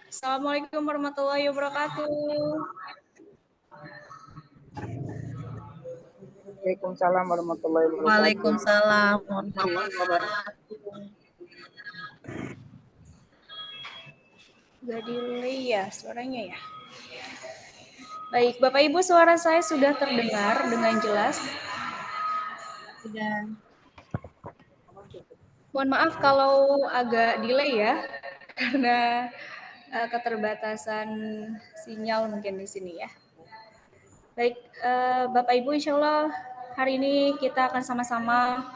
Assalamualaikum warahmatullahi wabarakatuh. Waalaikumsalam warahmatullahi wabarakatuh. Waalaikumsalam. Gak delay ya suaranya ya. Baik, Bapak Ibu, suara saya sudah terdengar dengan jelas. Sudah. Mohon maaf kalau agak delay ya, karena keterbatasan sinyal mungkin di sini ya. Baik, Bapak Ibu, insya Allah hari ini kita akan sama-sama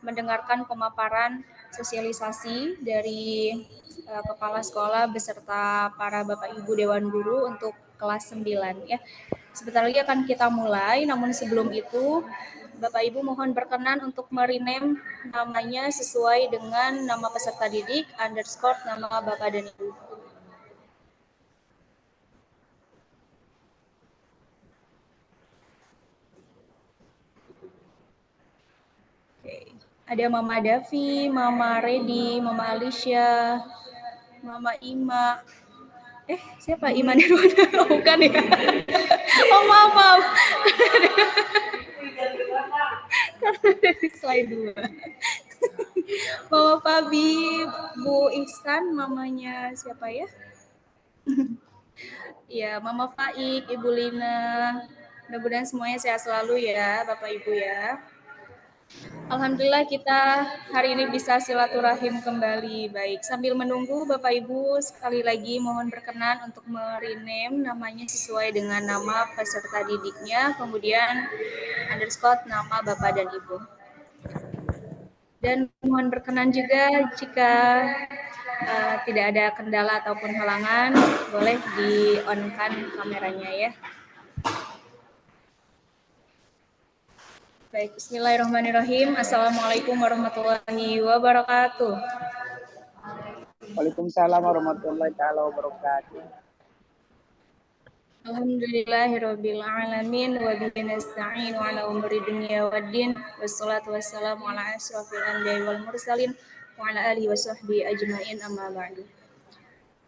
mendengarkan pemaparan sosialisasi dari Kepala Sekolah beserta para Bapak Ibu Dewan Guru untuk kelas 9 ya. Sebentar lagi akan kita mulai, namun sebelum itu Bapak Ibu mohon berkenan untuk merename namanya sesuai dengan nama peserta didik underscore nama Bapak dan Ibu. Oke. Ada Mama Davi, Mama Redi, Mama Alicia, Mama Ima. Siapa? Iman Nirwana? Bukan ya? Oh, maaf. Slide dulu. Mama Fabi, Bu Ihsan, mamanya siapa ya? Ya, Mama Faik, Ibu Lina. Mudah-mudahan semuanya sehat selalu ya, Bapak Ibu ya. Alhamdulillah kita hari ini bisa silaturahim kembali. Baik, sambil menunggu Bapak Ibu sekali lagi mohon berkenan untuk merename namanya sesuai dengan nama peserta didiknya, kemudian underscore nama Bapak dan Ibu. Dan mohon berkenan juga jika tidak ada kendala ataupun halangan, boleh di-on-kan kameranya ya. Baik, bismillahirrahmanirrahim. Assalamualaikum warahmatullahi wabarakatuh. Waalaikumsalam warahmatullahi wabarakatuh. Alhamdulillahirabbil alamin wa bihi nasta'in wa ala umuri dunya waddin wassalatu wassalamu ala asyrofil anbiya'i wal mursalin wa ala alihi washabbihi ajmain amma ba'du.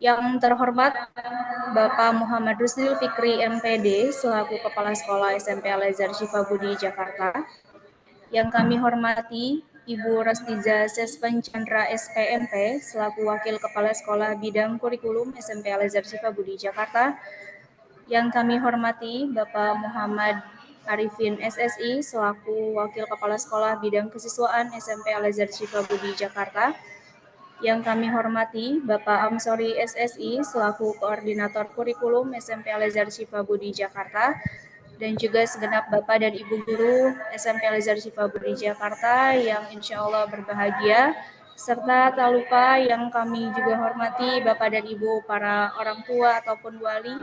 Yang terhormat Bapak Muhammad Rusdil Fikri MPD selaku Kepala Sekolah SMP Al-Azhar Syifabudi Jakarta. Yang kami hormati Ibu Rostiza Sespen Chandra SPMP selaku Wakil Kepala Sekolah Bidang Kurikulum SMP Al-Azhar Syifabudi Jakarta. Yang kami hormati Bapak Muhammad Arifin SSI selaku Wakil Kepala Sekolah Bidang Kesiswaan SMP Al-Azhar Syifabudi Jakarta. Yang kami hormati Bapak Amsori SSI selaku Koordinator Kurikulum SMP Al-Azhar Syifabudi Jakarta. Dan juga segenap Bapak dan Ibu Guru SMP Al-Azhar Syifabudi Jakarta yang insya Allah berbahagia. Serta tak lupa yang kami juga hormati Bapak dan Ibu para orang tua ataupun wali,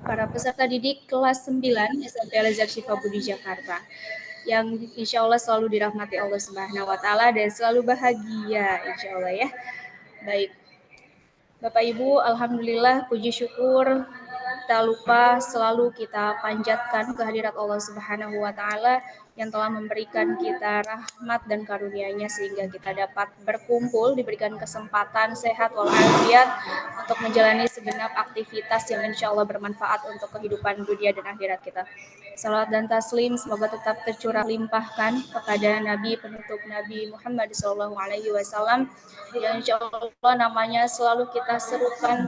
para peserta didik kelas 9 SMP Al-Azhar Syifabudi Jakarta yang insya Allah selalu dirahmati Allah Subhanahu wa Ta'ala dan selalu bahagia insya Allah ya. Baik, Bapak Ibu, alhamdulillah puji syukur tak lupa selalu kita panjatkan kehadirat Allah Subhanahu wa Ta'ala yang telah memberikan kita rahmat dan karunia-Nya sehingga kita dapat berkumpul, diberikan kesempatan sehat walafiat untuk menjalani segenap aktivitas yang insya Allah bermanfaat untuk kehidupan dunia dan akhirat kita. Salawat dan taslim semoga tetap tercurah limpahkan kepada Nabi penutup Nabi Muhammad SAW yang insya Allah namanya selalu kita serukan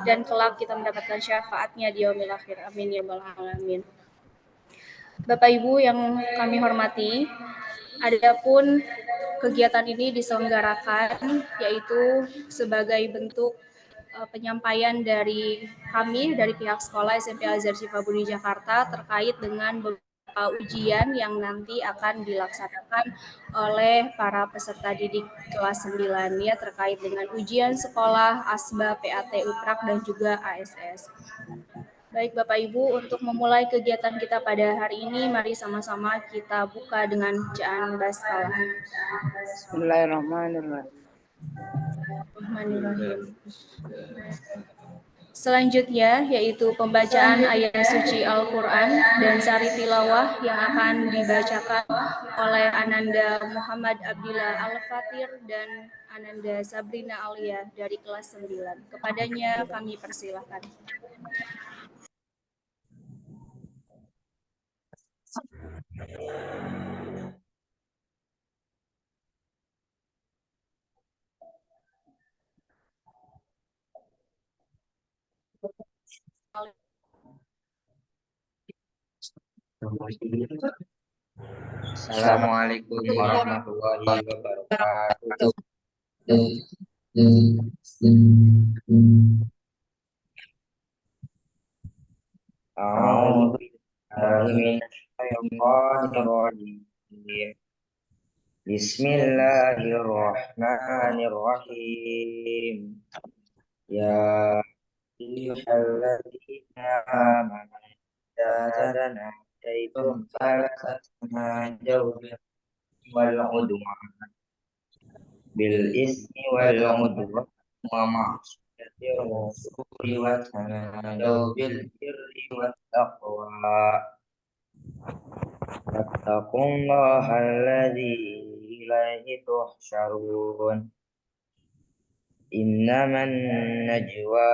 dan kelak kita mendapatkan syafaatnya di yaumil akhir. Amin ya rabbal alamin. Bapak Ibu yang kami hormati, adapun kegiatan ini diselenggarakan yaitu sebagai bentuk penyampaian dari kami dari pihak sekolah SMP Al-Azhar Syifabudi Jakarta terkait dengan beberapa ujian yang nanti akan dilaksanakan oleh para peserta didik kelas 9 ya terkait dengan ujian sekolah, ASBA, PAT, UPRAK dan juga ASS. Baik Bapak Ibu, untuk memulai kegiatan kita pada hari ini, mari sama-sama kita buka dengan bacaan basmalah. Bismillahirrahmanirrahim. Bismillahirrahmanirrahim. Selanjutnya yaitu pembacaan ayat suci Al-Quran dan sari tilawah yang akan dibacakan oleh Ananda Muhammad Abdillah Al-Fatir dan Ananda Sabrina Alia dari kelas 9. Kepadanya kami persilahkan. Assalamualaikum warahmatullahi wabarakatuh. A'udzu billahi minasyaitonir rajim. Bismillahirrahmanirrahim. Ya ayyuhalladzina amanu idza tanajaytum fala tanajaw wal udwan bil ismi wal udwan wa ma'siyatir rasuli wa tanajaw bil birri wat taqwa wattaqullaha alladzi ilaihi tuhsyarun. Innaman najwa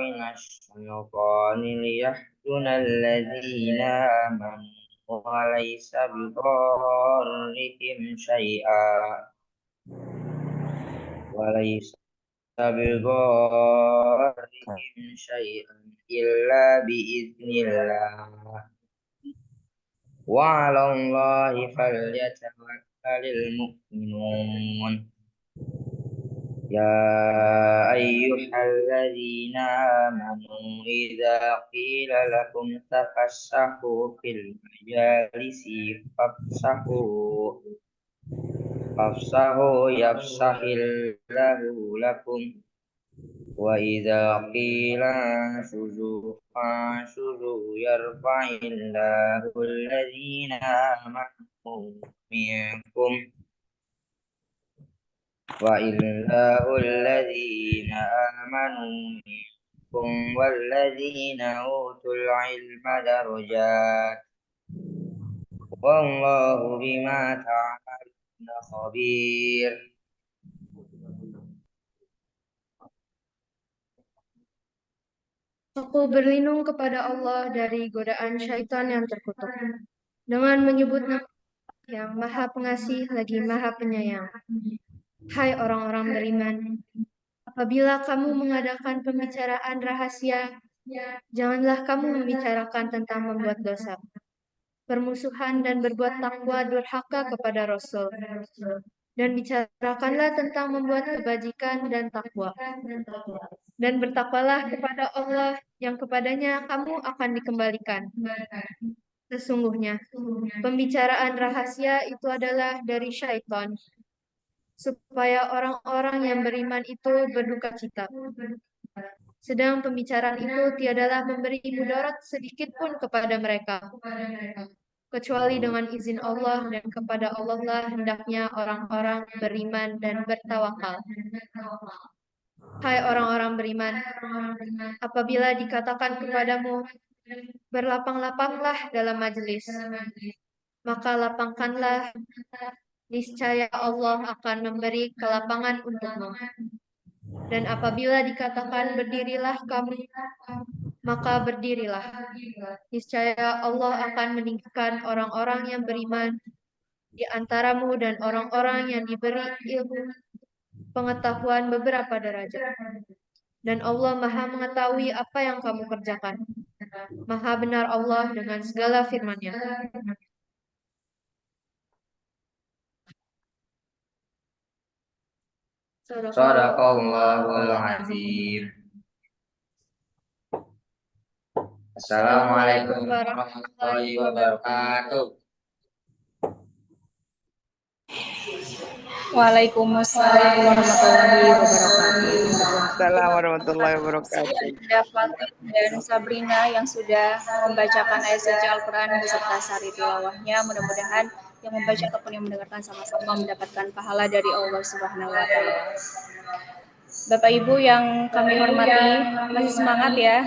minasy syaitani liyahzuna alladzina amanu wa laysa bidarrihim syai'a illa biiznillah wa 'alallahi falyatawakkalul mu'minun. Ya ayyuhalladzina amanu idza qila lakum tafassahu fil majalisi fafsahu yafsahillahu lakum wa idza qila shuzu yarfa'illahu alladzina amanu minkum wa illahu alladzina amanu minkum walladzina utul ilma darajat wallahu bima ta'maluna khabir. Aku berlindung kepada Allah dari godaan syaitan yang terkutuk dengan menyebut nama yang Maha Pengasih lagi Maha Penyayang. Hai orang-orang beriman, apabila kamu mengadakan pembicaraan rahasia, janganlah kamu membicarakan tentang membuat dosa, permusuhan dan berbuat takwa durhaka kepada Rasul. Dan bicarakanlah tentang membuat kebajikan dan takwa. Dan bertakwalah kepada Allah yang kepadanya kamu akan dikembalikan. Sesungguhnya, pembicaraan rahasia itu adalah dari syaitan, supaya orang-orang yang beriman itu berduka cita. Sedang pembicaraan itu tiadalah memberi mudarat sedikit pun kepada mereka, kecuali dengan izin Allah, dan kepada Allah lah hendaknya orang-orang beriman dan bertawakal. Hai orang-orang beriman, apabila dikatakan kepadamu, berlapang-lapanglah dalam majelis, maka lapangkanlah, niscaya Allah akan memberi kelapangan untukmu. Dan apabila dikatakan berdirilah kamu, maka berdirilah. Niscaya Allah akan meninggikan orang-orang yang beriman di antaramu dan orang-orang yang diberi ilmu pengetahuan beberapa derajat. Dan Allah Maha mengetahui apa yang kamu kerjakan. Maha benar Allah dengan segala firman-Nya. Shadaqallahul azim. Assalamualaikum warahmatullahi wabarakatuh. Waalaikumsalam warahmatullahi wabarakatuh. Waalaikumsalam warahmatullahi wabarakatuh. Ada Fatir dan Sabrina yang sudah membacakan ayat suci Al-Quran beserta sari tilawahnya. Mudah-mudahan yang membaca ataupun yang mendengarkan sama-sama mendapatkan pahala dari Allah Subhanahu wa Ta'ala. Bapak Ibu yang kami hormati, masih semangat ya.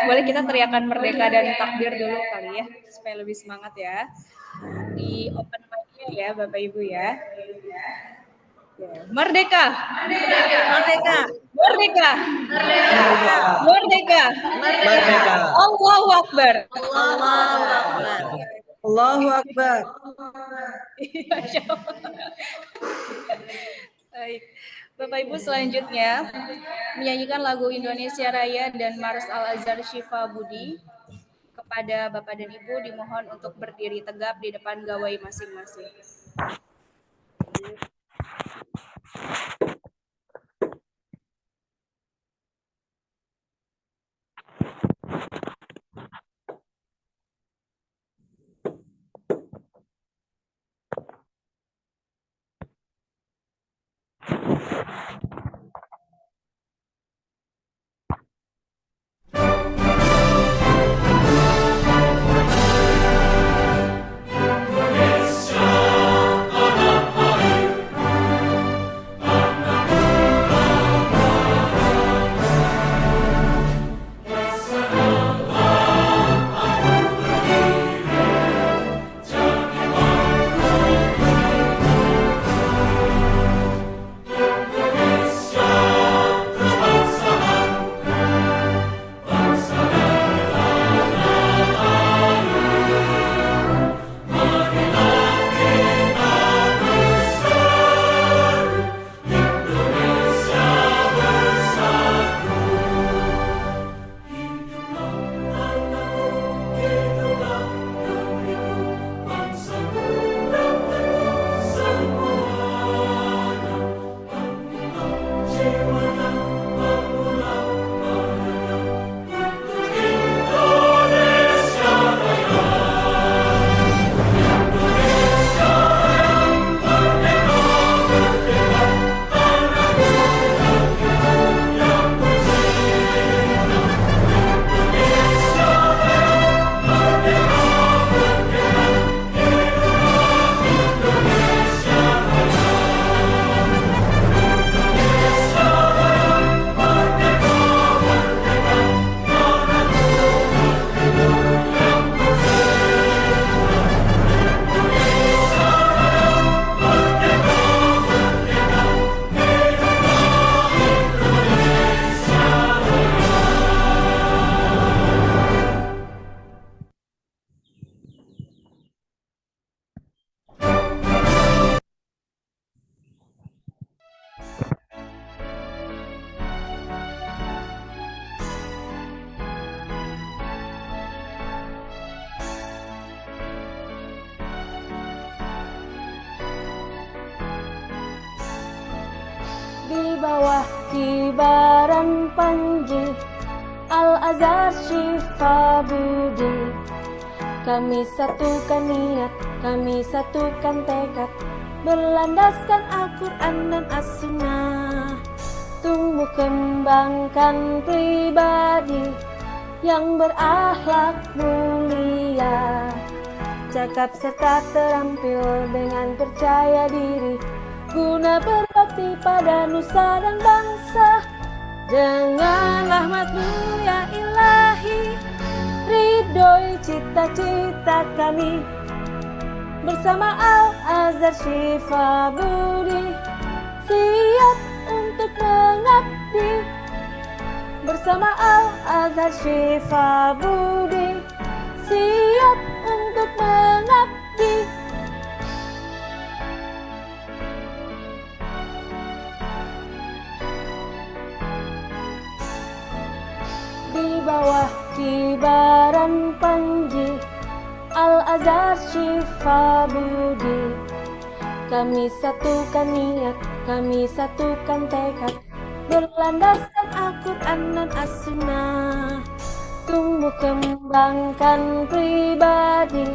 Boleh kita teriakan merdeka dan takbir dulu kali ya, supaya lebih semangat ya. Di open mic-nya ya Bapak Ibu ya. Merdeka! Merdeka! Merdeka! Merdeka! Merdeka! Allahu Akbar! Allahu Akbar! Allahu Akbar. Masya Allah. Baik. Bapak Ibu selanjutnya menyanyikan lagu Indonesia Raya dan Mars Al-Azhar Syifa Budi. Kepada Bapak dan Ibu dimohon untuk berdiri tegap di depan gawai masing-masing. Di bawah kibaran panji Al-Azhar Syifa Budi, kami satukan niat, kami satukan tekad, berlandaskan Al-Quran dan As-Sunnah. Tumbuh kembangkan pribadi yang berakhlak mulia, cakap serta terampil dengan percaya diri, guna berbakti pada nusa dan bangsa. Dengan rahmat-Mu ya Ilahi, ridhoi cita-cita kami, bersama Al-Azhar Syifa Budi, siap untuk mengabdi. Bersama Al-Azhar Syifa Budi, siap untuk mengabdi. Di bawah kibaran panji Al-Azhar Syifa Budi, kami satukan niat, kami satukan tekad, berlandaskan Al-Quran dan As-Sunnah. Tumbuh kembangkan pribadi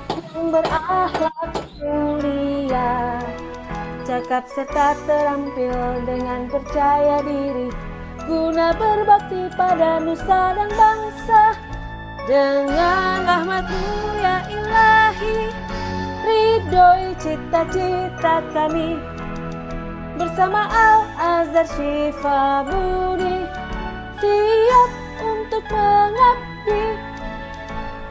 yang berakhlak mulia, cakap serta terampil dengan percaya diri, guna berbakti pada nusa dan bangsa. Dengan rahmat-Mu ya Ilahi, ridhoi cita-cita kami, bersama Al-Azhar Syifa Budi, siap untuk mengabdi.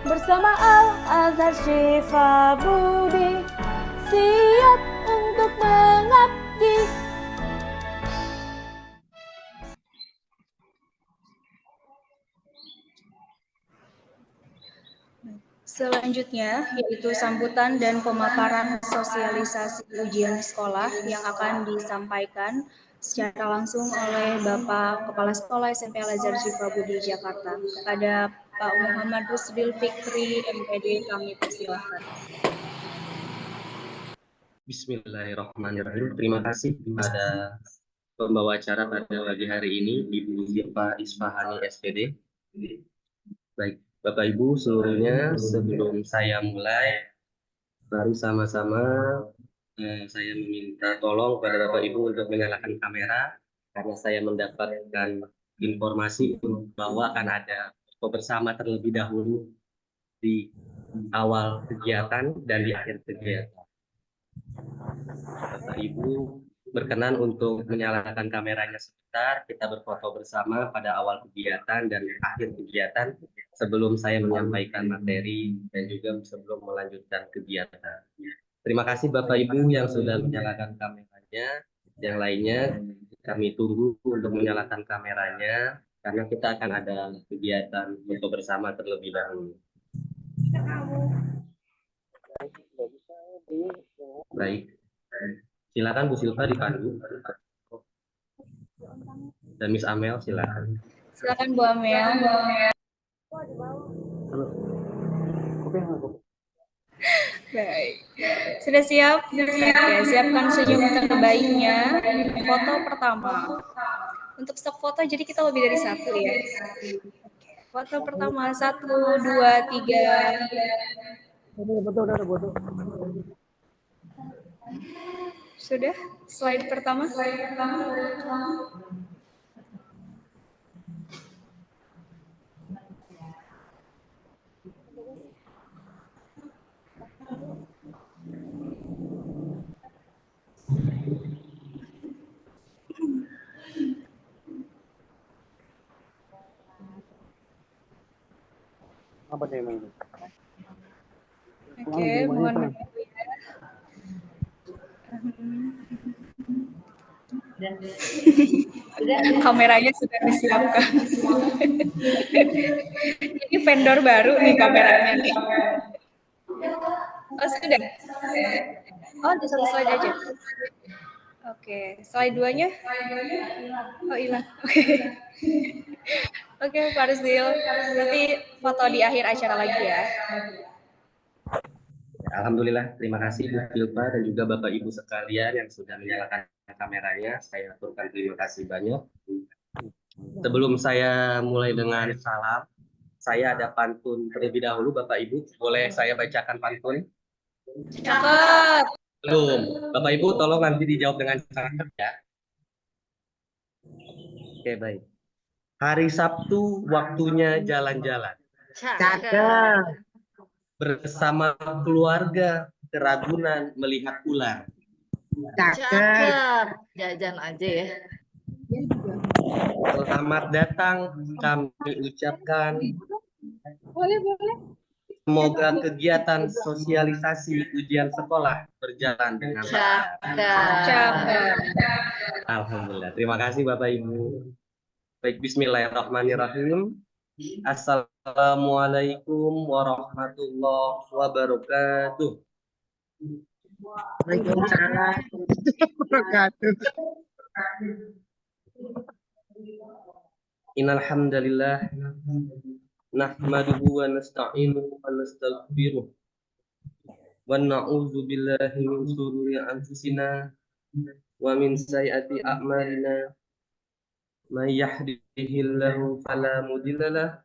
Bersama Al-Azhar Syifa Budi, siap untuk mengabdi. Selanjutnya yaitu sambutan dan pemaparan sosialisasi ujian sekolah yang akan disampaikan secara langsung oleh Bapak Kepala Sekolah SMP Al-Azhar Syifa Budi Jakarta. Kepada Pak Muhammad Rusdil Fikri MPD kami persilahkan. Bismillahirrahmanirrahim. Terima kasih kepada pembawa acara pada pagi hari ini, Ibu Zifa Isfahani SPD. Baik, Bapak Ibu seluruhnya, sebelum saya mulai, mari sama-sama saya meminta tolong kepada Bapak Ibu untuk menyalakan kamera, karena saya mendapatkan informasi bahwa akan ada foto bersama terlebih dahulu di awal kegiatan dan di akhir kegiatan. Bapak Ibu berkenan untuk menyalakan kameranya sebentar, kita berfoto bersama pada awal kegiatan dan akhir kegiatan sebelum saya menyampaikan materi dan juga sebelum melanjutkan kegiatan. Terima kasih Bapak Ibu yang sudah menyalakan kameranya. Yang lainnya kami tunggu untuk menyalakan kameranya karena kita akan ada kegiatan foto bersama terlebih dahulu. Baik. Silakan Bu Silva dipandu. Dan Miss Amel silakan. Silakan Bu Amel. Baik. Sudah siap? Oke, siapkan senyum terbaiknya. Foto pertama. Untuk stok foto jadi kita lebih dari satu ya. Foto pertama 1, 2, 3. Sudah? Slide pertama. Oke, mohon maaf ya. Kameranya sudah disiapkan. Ini vendor baru nih kameranya nih. Oh sudah? Oh di satu slide aja. Oke, slide 2-nya? Oh hilang. Oke, Pak Rusdil. Nanti foto di akhir acara lagi ya. Alhamdulillah, terima kasih Bu Silva dan juga Bapak Ibu sekalian yang sudah menyalakan kameranya. Saya aturkan terima kasih banyak. Sebelum saya mulai dengan salam, saya ada pantun terlebih dahulu Bapak Ibu. Boleh saya bacakan pantun? Cakep. Belum. Bapak Ibu tolong nanti dijawab dengan cakep ya. Oke, baik. Hari Sabtu waktunya jalan-jalan. Cakep. Bersama keluarga ke Ragunan melihat ular. Cakep. Jajan aja ya. Selamat datang kami ucapkan. Semoga kegiatan sosialisasi ujian sekolah berjalan dengan lancar. Cakep. Alhamdulillah. Terima kasih Bapak Ibu. Baik, bismillahirrahmanirrahim. Assalamualaikum warahmatullahi wabarakatuh. Waalaikumsalam. Innal hamdalillah nahmaduhu wa nasta'inuhu wa nastaghfiruh wa na'udzu billahi min shururi anfusina wa min sayyiati a'malina may yahdihillahu fala mudilla lahu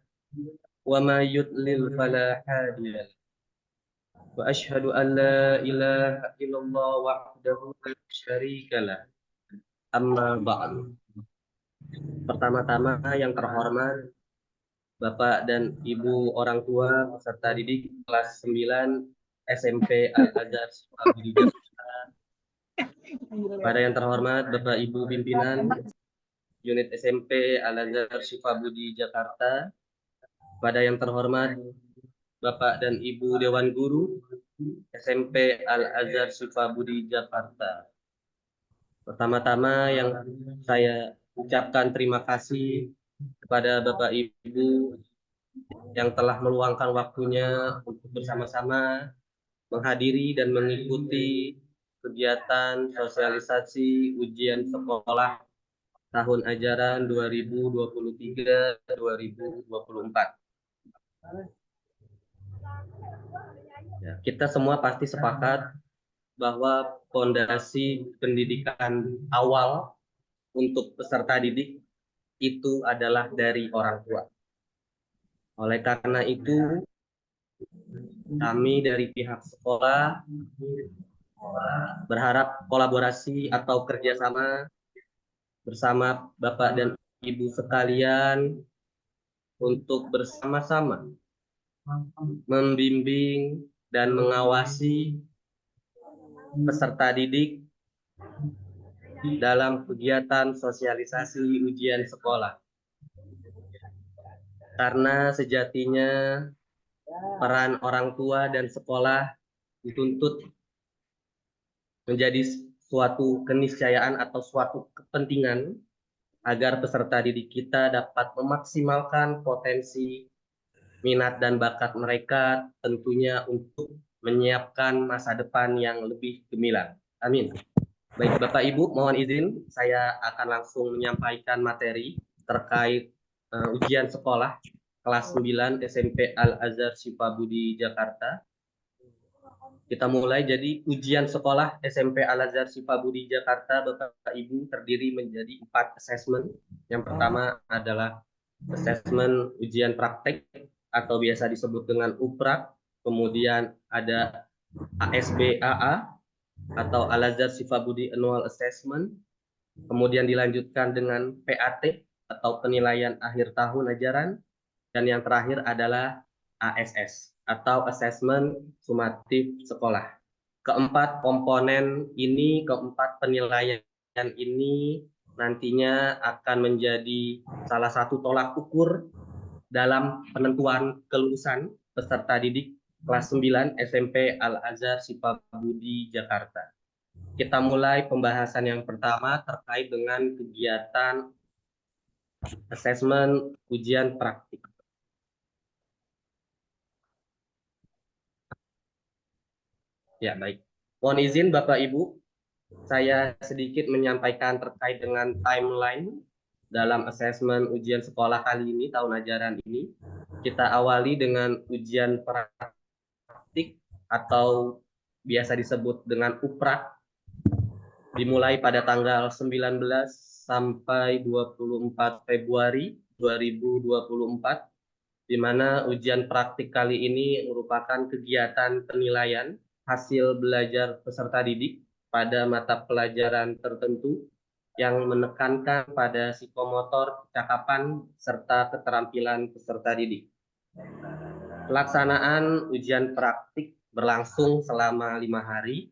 wa may yudlil fala hadiya lahu wa asyhadu an la ilaha illallah wahdahu la syarika lahu amma ba'du. Pertama-tama yang terhormat Bapak dan Ibu orang tua peserta didik kelas 9 SMP Al-Azhar Syifa Budi Jakarta Pada yang terhormat Bapak Ibu pimpinan unit SMP Al-Azhar Syifabudi Jakarta, pada yang terhormat Bapak dan Ibu Dewan Guru SMP Al-Azhar Syifabudi Jakarta. Pertama-tama yang saya ucapkan terima kasih kepada Bapak Ibu yang telah meluangkan waktunya untuk bersama-sama menghadiri dan mengikuti kegiatan sosialisasi ujian sekolah tahun ajaran 2023-2024. Ya, kita semua pasti sepakat bahwa fondasi pendidikan awal untuk peserta didik itu adalah dari orang tua. Oleh karena itu, kami dari pihak sekolah berharap kolaborasi atau kerjasama bersama Bapak dan Ibu sekalian untuk bersama-sama membimbing dan mengawasi peserta didik dalam kegiatan sosialisasi ujian sekolah. Karena sejatinya peran orang tua dan sekolah dituntut menjadi suatu keniscayaan atau suatu kepentingan agar peserta didik kita dapat memaksimalkan potensi, minat dan bakat mereka tentunya untuk menyiapkan masa depan yang lebih gemilang. Amin. Baik Bapak Ibu, mohon izin saya akan langsung menyampaikan materi terkait ujian sekolah kelas 9 SMP Al-Azhar Syifabudi Jakarta. Kita mulai. Jadi ujian sekolah SMP Al-Azhar Syifabudi Jakarta Bapak Ibu terdiri menjadi 4 asesmen. Yang pertama adalah asesmen ujian praktek atau biasa disebut dengan UPRAK. Kemudian ada ASB-AA atau Al-Azhar Syifabudi Annual Assessment. Kemudian dilanjutkan dengan PAT atau penilaian akhir tahun ajaran. Dan yang terakhir adalah ASS atau Asesmen Sumatif Sekolah. Keempat komponen ini, keempat penilaian ini nantinya akan menjadi salah satu tolak ukur dalam penentuan kelulusan peserta didik kelas 9 SMP Al-Azhar Syifabudi Jakarta. Kita mulai pembahasan yang pertama terkait dengan kegiatan asesmen ujian praktik. Ya, baik. Mohon izin Bapak Ibu, saya sedikit menyampaikan terkait dengan timeline dalam asesmen ujian sekolah kali ini, tahun ajaran ini. Kita awali dengan ujian praktik atau biasa disebut dengan UPRAK, dimulai pada tanggal 19 sampai 24 Februari 2024, di mana ujian praktik kali ini merupakan kegiatan penilaian hasil belajar peserta didik pada mata pelajaran tertentu yang menekankan pada psikomotor, kecakapan, serta keterampilan peserta didik. Pelaksanaan ujian praktik berlangsung selama 5 hari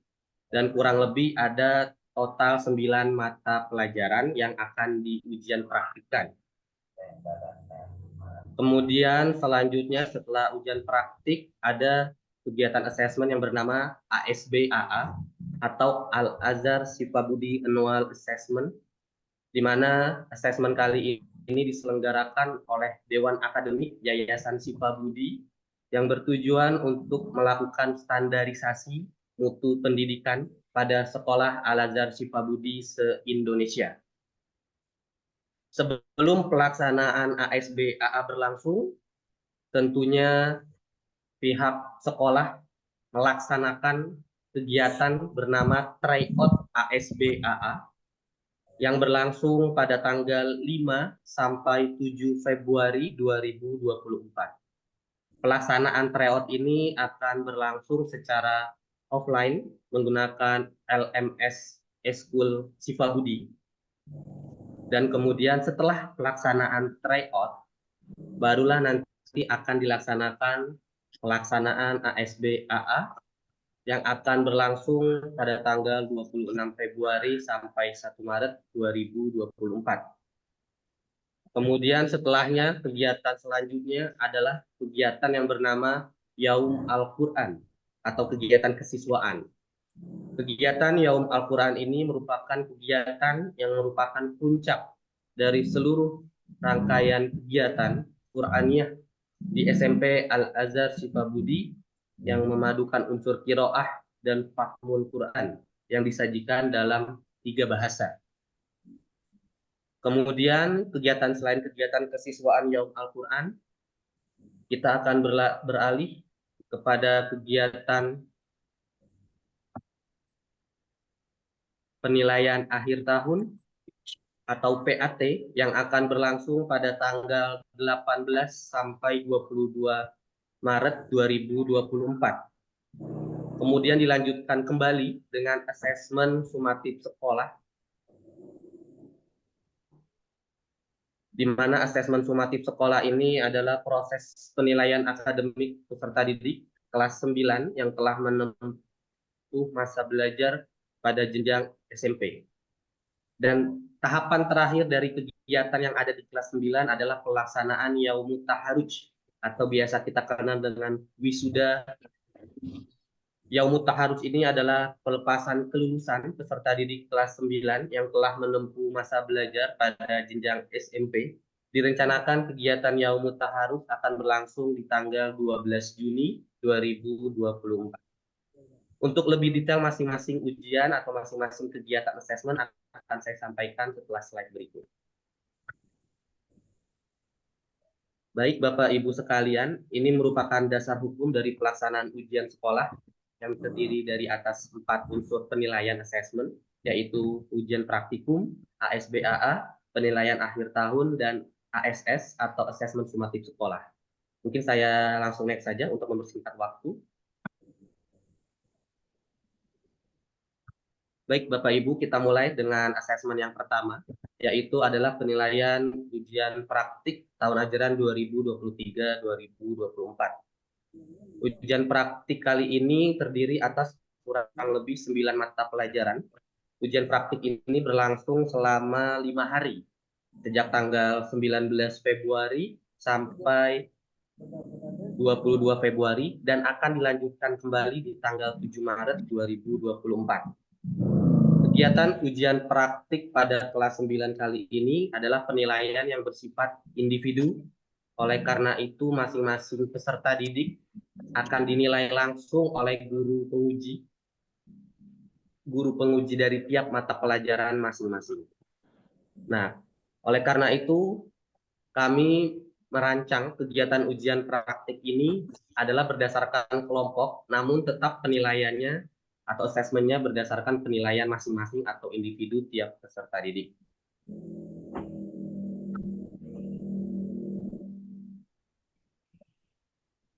dan kurang lebih ada total 9 mata pelajaran yang akan diujian praktikkan. Kemudian selanjutnya setelah ujian praktik ada kegiatan asesmen yang bernama ASB-AA atau Al-Azhar Syifabudi Annual Assessment, di mana asesmen kali ini diselenggarakan oleh Dewan Akademik Yayasan Syifabudi yang bertujuan untuk melakukan standarisasi mutu pendidikan pada sekolah Al-Azhar Syifabudi se-Indonesia. Sebelum pelaksanaan ASB-AA berlangsung, tentunya pihak sekolah melaksanakan kegiatan bernama tryout ASB-AA yang berlangsung pada tanggal 5 sampai 7 Februari 2024. Pelaksanaan tryout ini akan berlangsung secara offline menggunakan LMS Eskul Syifabudi. Dan kemudian setelah pelaksanaan tryout, barulah nanti akan dilaksanakan pelaksanaan ASB-AA yang akan berlangsung pada tanggal 26 Februari sampai 1 Maret 2024. Kemudian setelahnya kegiatan selanjutnya adalah kegiatan yang bernama Yaum Al-Quran atau kegiatan kesiswaan. Kegiatan Yaum Al-Quran ini merupakan kegiatan yang merupakan puncak dari seluruh rangkaian kegiatan Qur'aniyah di SMP Al-Azhar Sifabudi yang memadukan unsur qiraah dan fahmul Quran yang disajikan dalam 3 bahasa. Kemudian kegiatan selain kegiatan kesiswaan Yaum Al-Quran, kita akan beralih kepada kegiatan penilaian akhir tahun atau PAT yang akan berlangsung pada tanggal 18 sampai 22 Maret 2024. Kemudian dilanjutkan kembali dengan asesmen sumatif sekolah, di mana asesmen sumatif sekolah ini adalah proses penilaian akademik peserta didik kelas 9 yang telah menempuh masa belajar pada jenjang SMP. Dan tahapan terakhir dari kegiatan yang ada di kelas 9 adalah pelaksanaan Yaumut Taharuj atau biasa kita kenal dengan wisuda. Yaumut Taharuj ini adalah pelepasan kelulusan peserta didik kelas 9 yang telah menempuh masa belajar pada jenjang SMP. Direncanakan kegiatan Yaumut Taharuj akan berlangsung di tanggal 12 Juni 2024. Untuk lebih detail masing-masing ujian atau masing-masing kegiatan asesmen akan saya sampaikan setelah slide berikut. Baik Bapak Ibu sekalian, ini merupakan dasar hukum dari pelaksanaan ujian sekolah yang terdiri dari atas 4 unsur penilaian asesmen, yaitu ujian praktikum, ASBAA, penilaian akhir tahun, dan ASS atau asesmen sumatif sekolah. Mungkin saya langsung next saja untuk mempersingkat waktu. Baik Bapak Ibu, kita mulai dengan asesmen yang pertama, yaitu adalah penilaian ujian praktik tahun ajaran 2023-2024. Ujian praktik kali ini terdiri atas kurang lebih 9 mata pelajaran. Ujian praktik ini berlangsung selama 5 hari, sejak tanggal 19 Februari sampai 22 Februari, dan akan dilanjutkan kembali di tanggal 7 Maret 2024. Kegiatan ujian praktik pada kelas 9 kali ini adalah penilaian yang bersifat individu. Oleh karena itu, masing-masing peserta didik akan dinilai langsung oleh guru penguji dari tiap mata pelajaran masing-masing. Nah, oleh karena itu, kami merancang kegiatan ujian praktik ini adalah berdasarkan kelompok, namun tetap penilaiannya atau asesmennya berdasarkan penilaian masing-masing atau individu tiap peserta didik.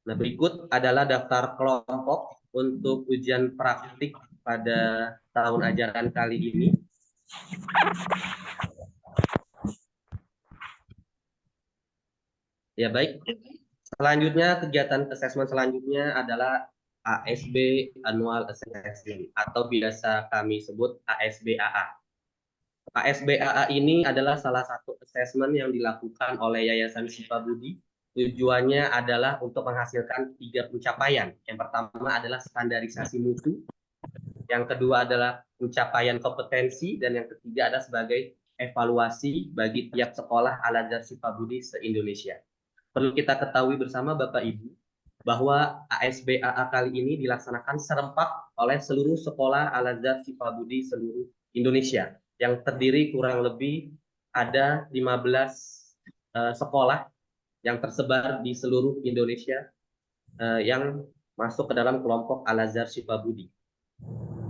Nah, berikut adalah daftar kelompok untuk ujian praktik pada tahun ajaran kali ini. Ya baik, selanjutnya kegiatan asesmen selanjutnya adalah ASB Annual Assessment atau biasa kami sebut ASBAA. ASBAA ini adalah salah satu asesmen yang dilakukan oleh Yayasan Sifabudi. Tujuannya adalah untuk menghasilkan 3 pencapaian. Yang pertama adalah standarisasi mutu, yang kedua adalah pencapaian kompetensi, dan yang ketiga adalah sebagai evaluasi bagi tiap sekolah Al-Azhar Sifabudi se-Indonesia. Perlu kita ketahui bersama Bapak Ibu bahwa ASBAA kali ini dilaksanakan serempak oleh seluruh sekolah Al-Azhar Sifabudi seluruh Indonesia, yang terdiri kurang lebih ada 15 sekolah yang tersebar di seluruh Indonesia yang masuk ke dalam kelompok Al-Azhar Sifabudi.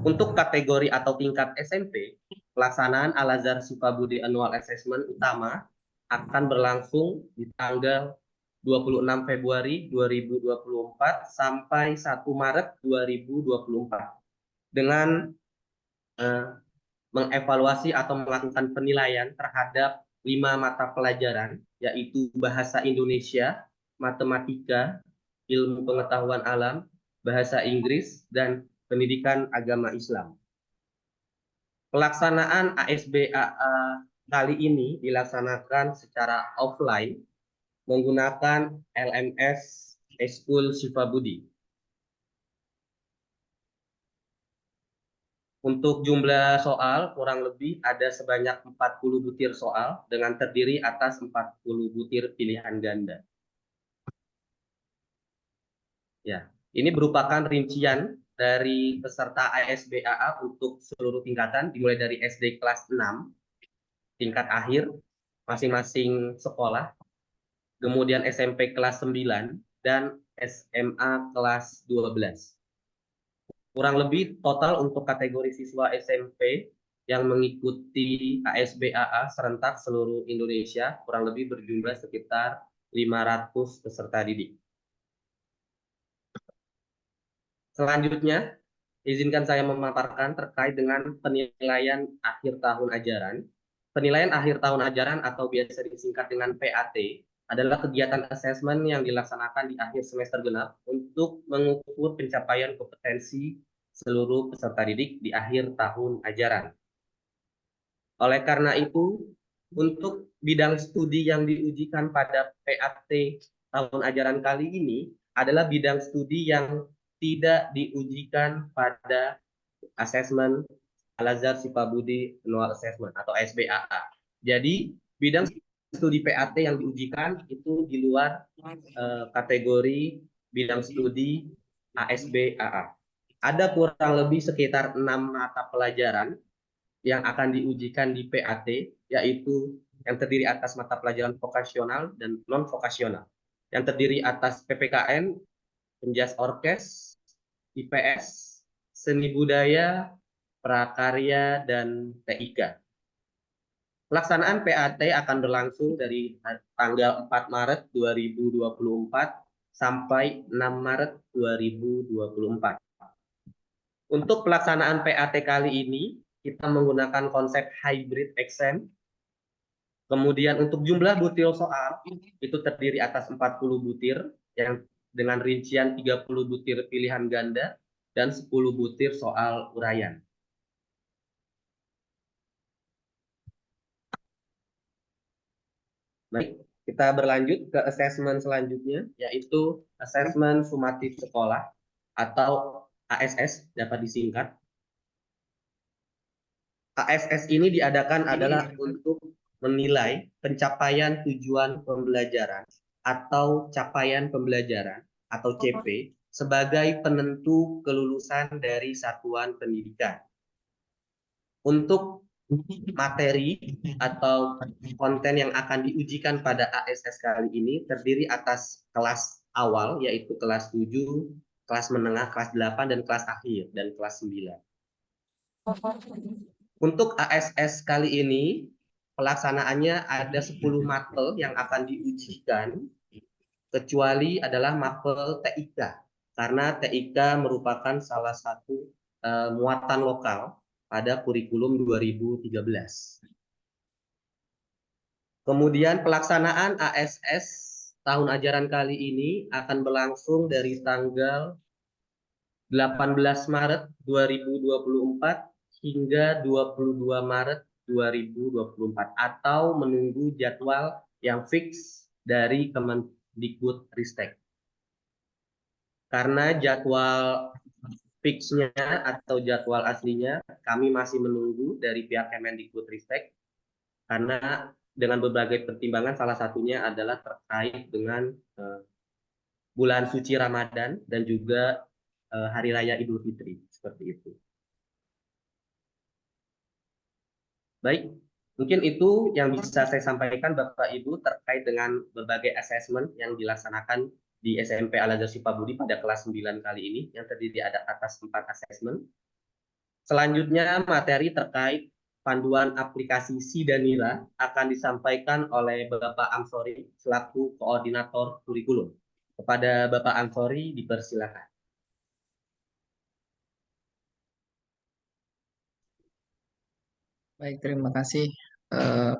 Untuk kategori atau tingkat SMP, pelaksanaan Al-Azhar Sifabudi Annual Assessment utama akan berlangsung di tanggal 26 Februari 2024 sampai 1 Maret 2024 dengan mengevaluasi atau melakukan penilaian terhadap 5 mata pelajaran, yaitu Bahasa Indonesia, Matematika, Ilmu Pengetahuan Alam, Bahasa Inggris, dan pendidikan agama Islam. Pelaksanaan ASBAA kali ini dilaksanakan secara offline menggunakan LMS Eskul Sifabudi. Untuk jumlah soal kurang lebih ada sebanyak 40 butir soal dengan terdiri atas 40 butir pilihan ganda. Ya, ini merupakan rincian dari peserta ASBAA untuk seluruh tingkatan dimulai dari SD kelas 6 tingkat akhir masing-masing sekolah, kemudian SMP kelas 9 dan SMA kelas 12. Kurang lebih total untuk kategori siswa SMP yang mengikuti ASBAA serentak seluruh Indonesia kurang lebih berjumlah sekitar 500 peserta didik. Selanjutnya, izinkan saya memaparkan terkait dengan penilaian akhir tahun ajaran. Penilaian akhir tahun ajaran atau biasa disingkat dengan PAT adalah kegiatan asesmen yang dilaksanakan di akhir semester genap untuk mengukur pencapaian kompetensi seluruh peserta didik di akhir tahun ajaran. Oleh karena itu, untuk bidang studi yang diujikan pada PAT tahun ajaran kali ini adalah bidang studi yang tidak diujikan pada asesmen Al-Azhar Sifabudi Annual Assessment atau ASBAA. Jadi, bidang studi PAT yang diujikan itu di luar kategori bidang studi ASBAA. Ada kurang lebih sekitar 6 mata pelajaran yang akan diujikan di PAT, yaitu yang terdiri atas mata pelajaran vokasional dan non-vokasional. Yang terdiri atas PPKN, penjas orkes, IPS, seni budaya, prakarya, dan TIK. Pelaksanaan PAT akan berlangsung dari tanggal 4 Maret 2024 sampai 6 Maret 2024. Untuk pelaksanaan PAT kali ini, kita menggunakan konsep hybrid exam. Kemudian untuk jumlah butir soal, itu terdiri atas 40 butir, yang dengan rincian 30 butir pilihan ganda, dan 10 butir soal uraian. Baik, kita berlanjut ke asesmen selanjutnya, yaitu asesmen sumatif sekolah atau ASS dapat disingkat. ASS ini diadakan adalah untuk menilai pencapaian tujuan pembelajaran atau capaian pembelajaran atau CP sebagai penentu kelulusan dari satuan pendidikan. Untuk materi atau konten yang akan diujikan pada ASS kali ini terdiri atas kelas awal, yaitu kelas 7, kelas menengah, kelas 8, dan kelas akhir, dan kelas 9. Untuk ASS kali ini, pelaksanaannya ada 10 mapel yang akan diujikan, kecuali adalah mapel TIK, karena TIK merupakan salah satu muatan lokal pada kurikulum 2013. Kemudian pelaksanaan ASS tahun ajaran kali ini akan berlangsung dari tanggal 18 Maret 2024 hingga 22 Maret 2024 atau menunggu jadwal yang fix dari Kemendikbudristek. Karena jadwal fixnya atau jadwal aslinya kami masih menunggu dari pihak Kemendikbudristek, karena dengan berbagai pertimbangan salah satunya adalah terkait dengan bulan suci Ramadan dan juga Hari Raya Idul Fitri, seperti itu. Baik, mungkin itu yang bisa saya sampaikan Bapak Ibu terkait dengan berbagai asesmen yang dilaksanakan di SMP Al-Azhar Sifabudi pada kelas 9 kali ini, yang terdiri ada atas 4 asesmen. Selanjutnya materi terkait panduan aplikasi Sidanila akan disampaikan oleh Bapak Amsori selaku koordinator kurikulum. Kepada Bapak Amsori dipersilakan. Baik, terima kasih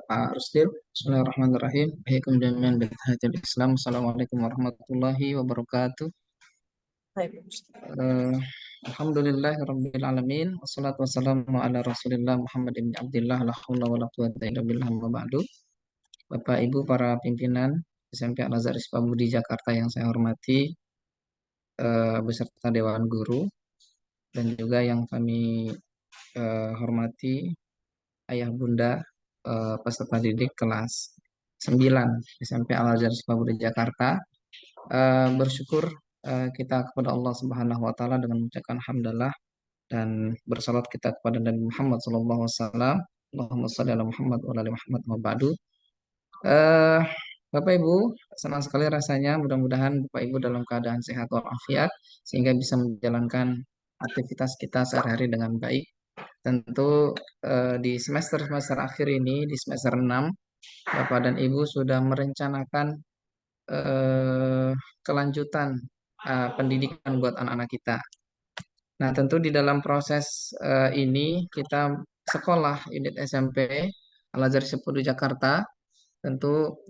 Pak Rusdil. Bismillahirrahmanirrahim. Kemudian bertahatul Islam. Assalamualaikum warahmatullahi wabarakatuh. Alhamdulillahirabbil alamin. Wassalatu wassalamu ala Rasulillah Muhammad ibn Abdullah la haula wala quwwata illa billah amma ba'du. Bapak Ibu para pimpinan SMP Al Azhar Budi Jakarta yang saya hormati, beserta Dewan Guru dan juga yang kami hormati ayah bunda peserta didik kelas 9 SMP Al Azhar Budi Jakarta. Bersyukur kita kepada Allah Subhanahu wa taala dengan mengucapkan hamdalah dan bersalat kita kepada Nabi Muhammad SAW. Allahumma shalli ala Muhammad wa ala ali Muhammad wa ba'du. Bapak Ibu, senang sekali rasanya mudah-mudahan Bapak Ibu dalam keadaan sehat walafiat sehingga bisa menjalankan aktivitas kita sehari-hari dengan baik. Tentu di semester akhir ini, di semester 6, Bapak dan Ibu sudah merencanakan kelanjutan pendidikan buat anak-anak kita. Nah, tentu di dalam proses ini kita sekolah unit SMP Al Azhar Budi Jakarta tentu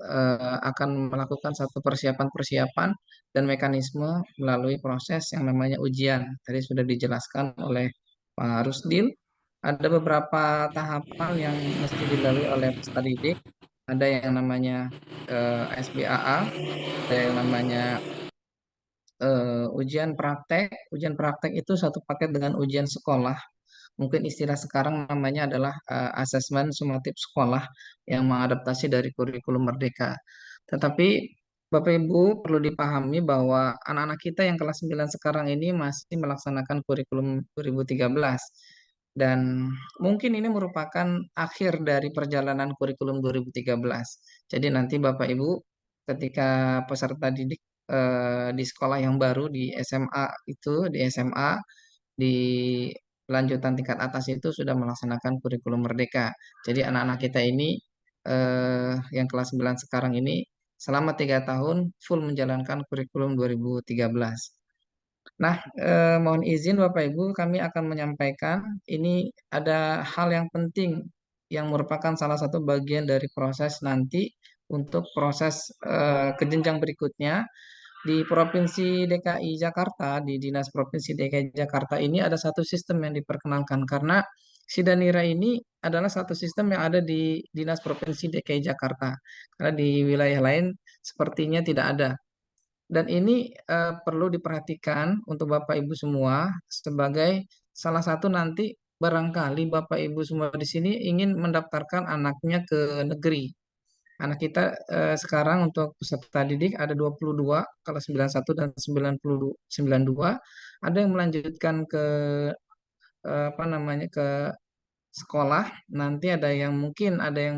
akan melakukan satu persiapan-persiapan dan mekanisme melalui proses yang namanya ujian. Tadi sudah dijelaskan oleh Pak Rusdil. Ada beberapa tahapan yang mesti dilalui oleh peserta didik. Ada yang namanya SBAA, ada yang namanya ujian praktek. Ujian praktek itu satu paket dengan ujian sekolah. Mungkin istilah sekarang namanya adalah asesmen sumatif sekolah yang mengadaptasi dari kurikulum Merdeka. Tetapi Bapak Ibu perlu dipahami bahwa anak-anak kita yang kelas 9 sekarang ini masih melaksanakan kurikulum 2013. Dan mungkin ini merupakan akhir dari perjalanan kurikulum 2013. Jadi nanti Bapak Ibu ketika peserta didik di sekolah yang baru di SMA itu, di SMA, di lanjutan tingkat atas itu sudah melaksanakan kurikulum Merdeka. Jadi anak-anak kita ini yang kelas 9 sekarang ini selama 3 tahun full menjalankan kurikulum 2013. Nah, mohon izin Bapak Ibu, kami akan menyampaikan ini ada hal yang penting yang merupakan salah satu bagian dari proses nanti untuk proses ke jenjang berikutnya. Di Provinsi DKI Jakarta, di Dinas Provinsi DKI Jakarta ini ada satu sistem yang diperkenalkan karena Sidanira ini adalah satu sistem yang ada di Dinas Provinsi DKI Jakarta. Karena di wilayah lain sepertinya tidak ada. Dan ini perlu diperhatikan untuk Bapak Ibu semua sebagai salah satu nanti barangkali Bapak Ibu semua di sini ingin mendaftarkan anaknya ke negeri. Anak kita sekarang untuk peserta didik ada 22, kelas 91 dan 92. Ada yang melanjutkan ke apa namanya ke sekolah, nanti ada yang mungkin ada yang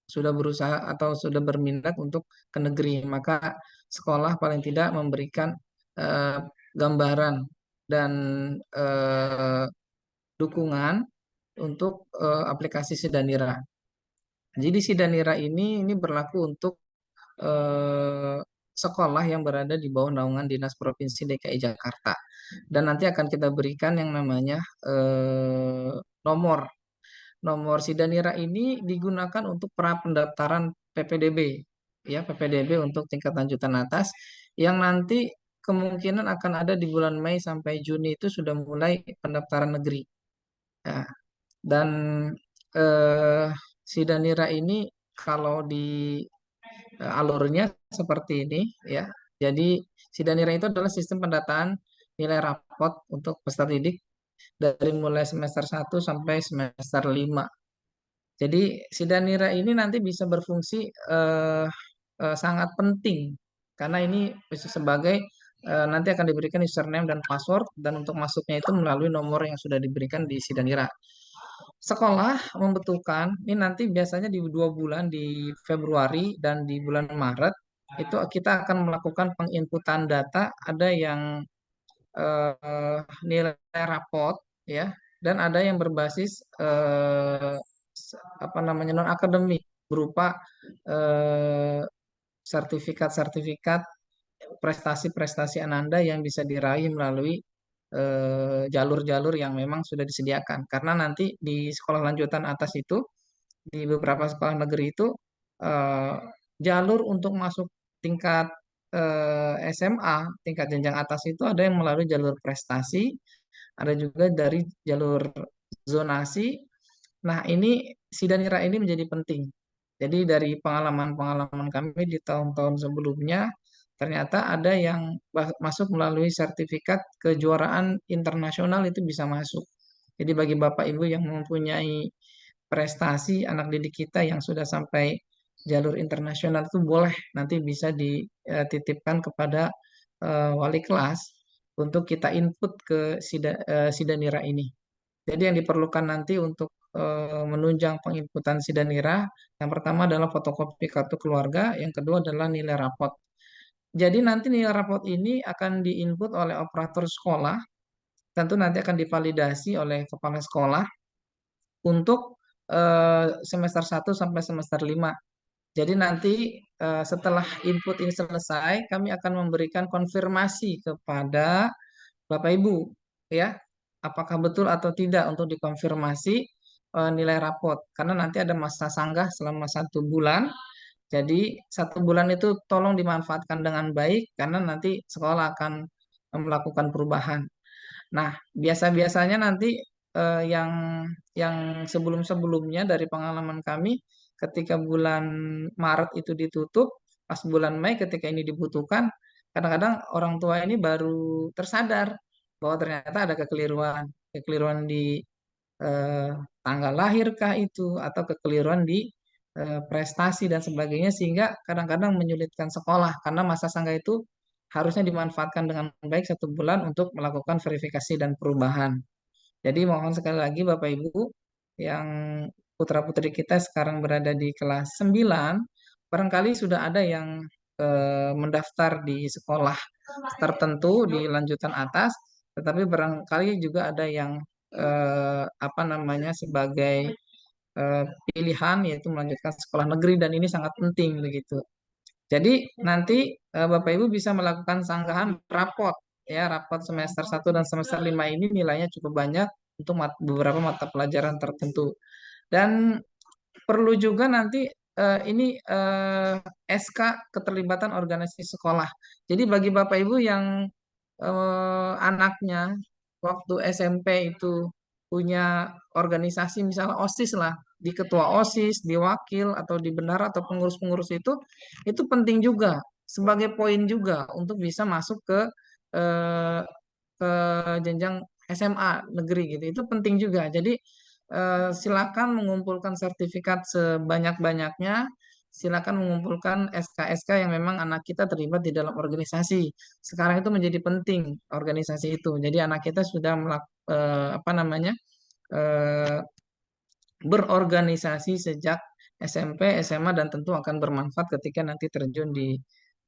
sudah berusaha atau sudah berminat untuk ke negeri. Maka sekolah paling tidak memberikan eh, gambaran dan dukungan untuk aplikasi Sidanira. Jadi Sidanira ini berlaku untuk sekolah yang berada di bawah naungan Dinas Provinsi DKI Jakarta. Dan nanti akan kita berikan yang namanya nomor. Nomor Sidanira ini digunakan untuk pra pendaftaran PPDB. Ya, PPDB untuk tingkat lanjutan atas yang nanti kemungkinan akan ada di bulan Mei sampai Juni itu sudah mulai pendaftaran negeri. Ya. Dan Sidanira ini kalau di alurnya seperti ini ya. Jadi Sidanira itu adalah sistem pendataan nilai rapot untuk peserta didik dari mulai semester 1 sampai semester 5. Jadi Sidanira ini nanti bisa berfungsi sangat penting karena ini bisa sebagai nanti akan diberikan username dan password dan untuk masuknya itu melalui nomor yang sudah diberikan di Sidanira. Sekolah membutuhkan ini nanti biasanya di 2 bulan di Februari dan di bulan Maret itu kita akan melakukan penginputan data ada yang nilai rapot ya dan ada yang berbasis apa namanya non akademik berupa sertifikat-sertifikat prestasi-prestasi Ananda yang bisa diraih melalui jalur-jalur yang memang sudah disediakan. Karena nanti di sekolah lanjutan atas itu, di beberapa sekolah negeri itu, jalur untuk masuk tingkat SMA tingkat jenjang atas itu ada yang melalui jalur prestasi, ada juga dari jalur zonasi. Nah, ini Sidanira ini menjadi penting. Jadi dari pengalaman-pengalaman kami di tahun-tahun sebelumnya, ternyata ada yang masuk melalui sertifikat kejuaraan internasional itu bisa masuk. Jadi bagi Bapak Ibu yang mempunyai prestasi anak didik kita yang sudah sampai jalur internasional itu boleh nanti bisa dititipkan kepada wali kelas untuk kita input ke Sidanira ini. Jadi yang diperlukan nanti untuk menunjang penginputan Sidanira, yang pertama adalah fotokopi kartu keluarga, yang kedua adalah nilai rapot. Jadi nanti nilai rapot ini akan diinput oleh operator sekolah, tentu nanti akan divalidasi oleh kepala sekolah untuk semester 1 sampai semester 5. Jadi nanti setelah input ini selesai, kami akan memberikan konfirmasi kepada Bapak Ibu, ya, apakah betul atau tidak untuk dikonfirmasi nilai rapot. Karena nanti ada masa sanggah selama 1 bulan. Jadi 1 bulan itu tolong dimanfaatkan dengan baik karena nanti sekolah akan melakukan perubahan. Nah, biasa-biasanya nanti yang sebelum-sebelumnya dari pengalaman kami, ketika bulan Maret itu ditutup, pas bulan Mei ketika ini dibutuhkan, kadang-kadang orang tua ini baru tersadar bahwa ternyata ada kekeliruan di eh, tanggal lahirkah itu, atau kekeliruan di prestasi dan sebagainya, sehingga kadang-kadang menyulitkan sekolah karena masa sanggah itu harusnya dimanfaatkan dengan baik 1 bulan untuk melakukan verifikasi dan perubahan. Jadi mohon sekali lagi Bapak Ibu yang putra-putri kita sekarang berada di kelas 9, barangkali sudah ada yang mendaftar di sekolah tertentu di lanjutan atas, tetapi barangkali juga ada yang apa namanya sebagai pilihan yaitu melanjutkan sekolah negeri, dan ini sangat penting begitu. Jadi nanti Bapak Ibu bisa melakukan sanggahan rapot, ya, rapot semester 1 dan semester 5 ini nilainya cukup banyak untuk beberapa mata pelajaran tertentu. Dan perlu juga nanti ini SK keterlibatan organisasi sekolah. Jadi bagi Bapak Ibu yang anaknya waktu SMP itu punya organisasi, misalnya OSIS lah, di ketua OSIS, di wakil, atau di bendahara, atau pengurus-pengurus itu penting juga, sebagai poin juga untuk bisa masuk eh, ke jenjang SMA negeri gitu. Itu penting juga. Jadi silakan mengumpulkan sertifikat sebanyak-banyaknya, silakan mengumpulkan SK-SK yang memang anak kita terlibat di dalam organisasi. Sekarang itu menjadi penting organisasi itu. Jadi anak kita sudah apa namanya eh, berorganisasi sejak SMP, SMA, dan tentu akan bermanfaat ketika nanti terjun di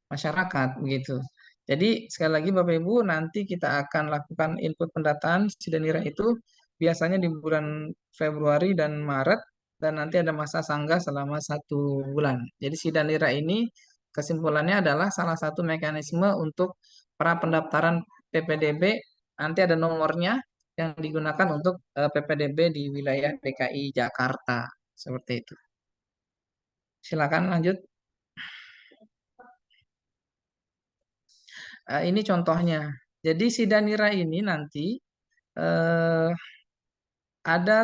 masyarakat begitu. Jadi sekali lagi Bapak Ibu, nanti kita akan lakukan input pendataan Sidanira itu biasanya di bulan Februari dan Maret, dan nanti ada masa sanggah selama 1 bulan. Jadi Sidanira ini kesimpulannya adalah salah satu mekanisme untuk pra pendaftaran PPDB. Nanti ada nomornya yang digunakan untuk PPDB di wilayah DKI Jakarta. Seperti itu. Silakan lanjut. Ini contohnya. Jadi Sidanira ini nanti ada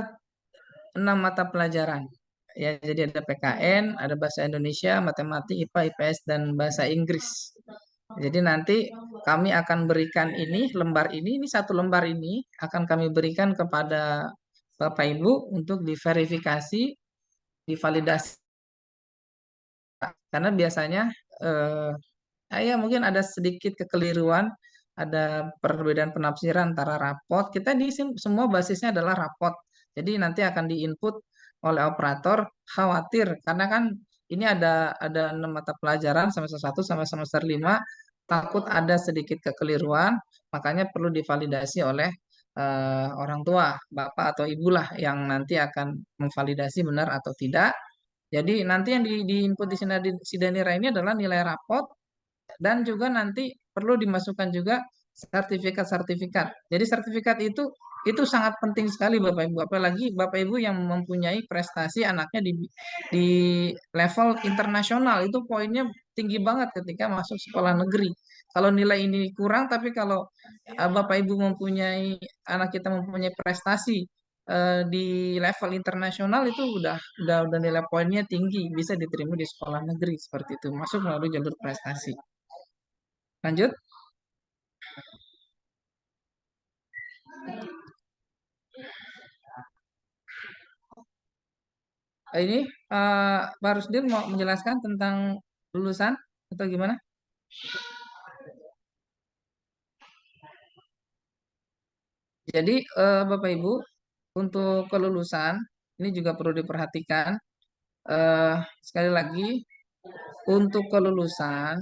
6 mata pelajaran. Ya, jadi ada PKN, ada bahasa Indonesia, matematik, IPA, IPS, dan bahasa Inggris. Jadi nanti kami akan berikan ini, lembar ini 1 lembar ini akan kami berikan kepada Bapak Ibu untuk diverifikasi, divalidasi. Karena biasanya ya mungkin ada sedikit kekeliruan, ada perbedaan penafsiran antara rapot. Kita di sini semua basisnya adalah rapot. Jadi nanti akan diinput oleh operator, khawatir karena kan ini ada 6 mata pelajaran semester 1 sampai semester 5, takut ada sedikit kekeliruan, makanya perlu divalidasi oleh orang tua, bapak atau ibu lah yang nanti akan memvalidasi benar atau tidak. Jadi nanti yang diinput di Sidanira ini adalah nilai rapot, dan juga nanti perlu dimasukkan juga sertifikat-sertifikat. Jadi sertifikat itu sangat penting sekali Bapak Ibu, apalagi Bapak Ibu yang mempunyai prestasi anaknya di level internasional, itu poinnya tinggi banget ketika masuk sekolah negeri. Kalau nilai ini kurang, tapi kalau Bapak Ibu mempunyai anak kita mempunyai prestasi di level internasional itu udah nilai poinnya tinggi, bisa diterima di sekolah negeri seperti itu, masuk melalui jalur prestasi. Lanjut. Ini Pak Rusdin mau menjelaskan tentang lulusan atau gimana? Jadi Bapak Ibu, untuk kelulusan ini juga perlu diperhatikan. Sekali lagi, untuk kelulusan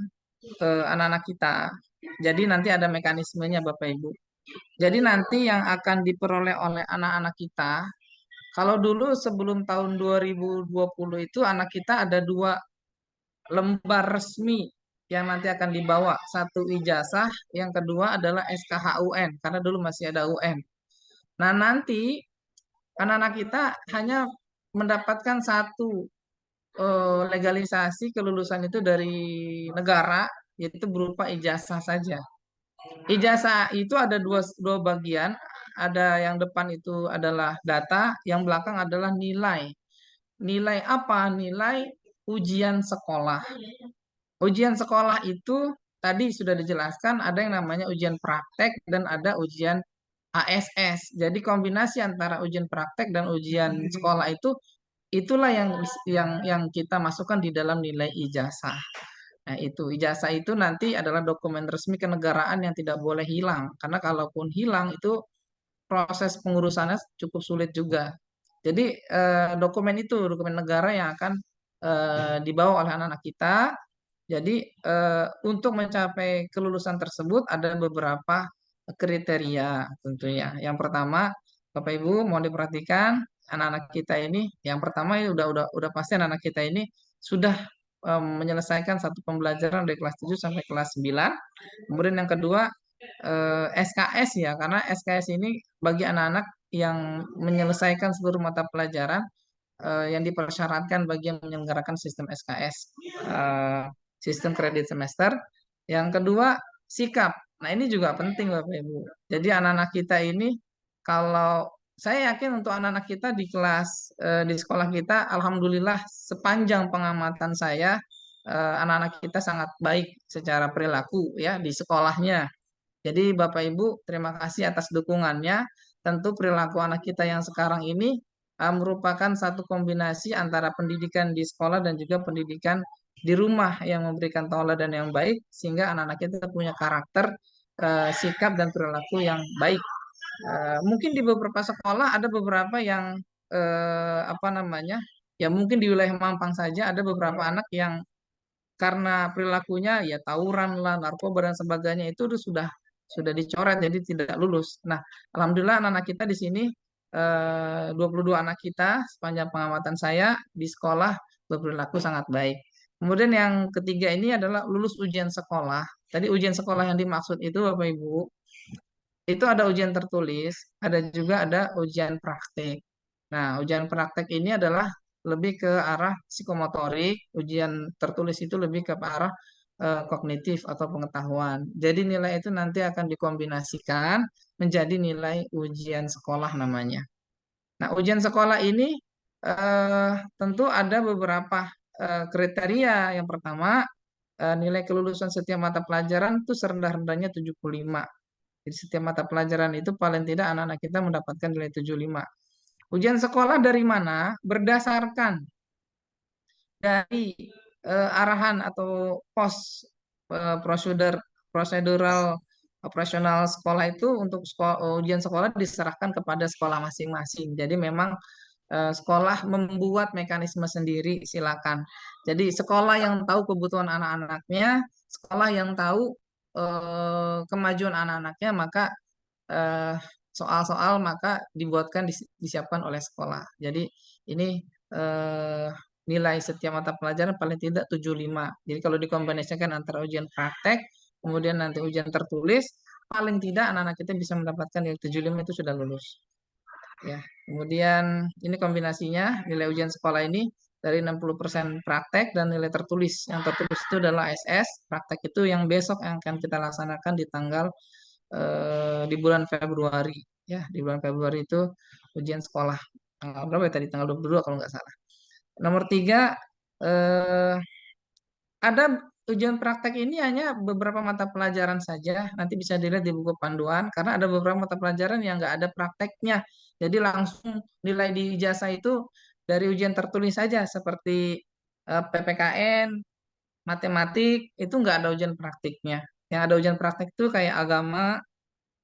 anak-anak kita, jadi nanti ada mekanismenya Bapak Ibu. Jadi nanti yang akan diperoleh oleh anak-anak kita, kalau dulu sebelum tahun 2020 itu anak kita ada 2 lembar resmi yang nanti akan dibawa. Satu ijazah, yang kedua adalah SKHUN, karena dulu masih ada UN. Nah, nanti anak-anak kita hanya mendapatkan satu legalisasi kelulusan itu dari negara, yaitu berupa ijazah saja. Ijazah itu ada dua bagian, ada yang depan itu adalah data, yang belakang adalah nilai. Nilai apa? Nilai ujian sekolah. Ujian sekolah itu tadi sudah dijelaskan, ada yang namanya ujian praktek dan ada ujian ASS. Jadi kombinasi antara ujian praktek dan ujian sekolah itulah yang kita masukkan di dalam nilai ijazah. Nah, itu ijazah itu nanti adalah dokumen resmi kenegaraan yang tidak boleh hilang, karena kalaupun hilang itu proses pengurusannya cukup sulit juga. Jadi dokumen itu dokumen negara yang akan dibawa oleh anak-anak kita. Jadi untuk mencapai kelulusan tersebut ada beberapa kriteria tentunya. Yang pertama, Bapak Ibu mohon diperhatikan, anak-anak kita ini yang pertama ini udah pasti anak-anak kita ini sudah menyelesaikan satu pembelajaran dari kelas 7 sampai kelas 9. Kemudian yang kedua SKS ya, karena SKS ini bagi anak-anak yang menyelesaikan seluruh mata pelajaran yang dipersyaratkan bagi yang menyelenggarakan sistem SKS, sistem kredit semester. Yang kedua, sikap. Nah, ini juga penting Bapak Ibu. Jadi anak-anak kita ini, kalau saya yakin untuk anak-anak kita di kelas di sekolah kita, alhamdulillah sepanjang pengamatan saya anak-anak kita sangat baik secara perilaku ya di sekolahnya. Jadi Bapak Ibu, terima kasih atas dukungannya. Tentu perilaku anak kita yang sekarang ini merupakan satu kombinasi antara pendidikan di sekolah dan juga pendidikan di rumah yang memberikan tauladan yang baik, sehingga anak-anak kita punya karakter, sikap dan perilaku yang baik. Mungkin di beberapa sekolah ada beberapa yang apa namanya, ya mungkin di wilayah Mampang saja ada beberapa anak yang karena perilakunya ya tawuran lah, narkoba dan sebagainya itu sudah dicoret jadi tidak lulus. Nah, alhamdulillah anak-anak kita di sini 22 anak kita sepanjang pengamatan saya di sekolah berperilaku sangat baik. Kemudian yang ketiga ini adalah lulus ujian sekolah. Tadi ujian sekolah yang dimaksud itu Bapak Ibu, itu ada ujian tertulis, ada juga ada ujian praktik. Nah, ujian praktek ini adalah lebih ke arah psikomotorik, ujian tertulis itu lebih ke arah kognitif atau pengetahuan. Jadi nilai itu nanti akan dikombinasikan menjadi nilai ujian sekolah namanya. Nah, ujian sekolah ini tentu ada beberapa kriteria. Yang pertama, nilai kelulusan setiap mata pelajaran itu serendah-rendahnya 75. Jadi setiap mata pelajaran itu paling tidak anak-anak kita mendapatkan nilai 75. Ujian sekolah dari mana? Berdasarkan dari arahan atau pos prosedural operasional sekolah itu untuk ujian sekolah diserahkan kepada sekolah masing-masing. Jadi memang sekolah membuat mekanisme sendiri, silakan. Jadi sekolah yang tahu kebutuhan anak-anaknya, sekolah yang tahu kemajuan anak-anaknya, maka soal-soal maka disiapkan oleh sekolah. Jadi ini nilai setiap mata pelajaran paling tidak 75. Jadi kalau dikombinasikan antara ujian praktek, kemudian nanti ujian tertulis, paling tidak anak-anak kita bisa mendapatkan nilai 75 itu sudah lulus. Ya, kemudian ini kombinasinya nilai ujian sekolah ini dari 60% praktek dan nilai tertulis. Yang tertulis itu adalah SS, praktek itu yang besok yang akan kita laksanakan di tanggal di bulan Februari. Ya, di bulan Februari itu ujian sekolah. Tanggal berapa ya tadi? Tanggal 22 kalau nggak salah. Nomor 3, eh, ada ujian praktek ini hanya beberapa mata pelajaran saja. Nanti bisa dilihat di buku panduan, karena ada beberapa mata pelajaran yang nggak ada prakteknya. Jadi langsung nilai di ijazah itu dari ujian tertulis saja, seperti PPKN, matematik, itu nggak ada ujian praktiknya. Yang ada ujian praktek itu kayak agama,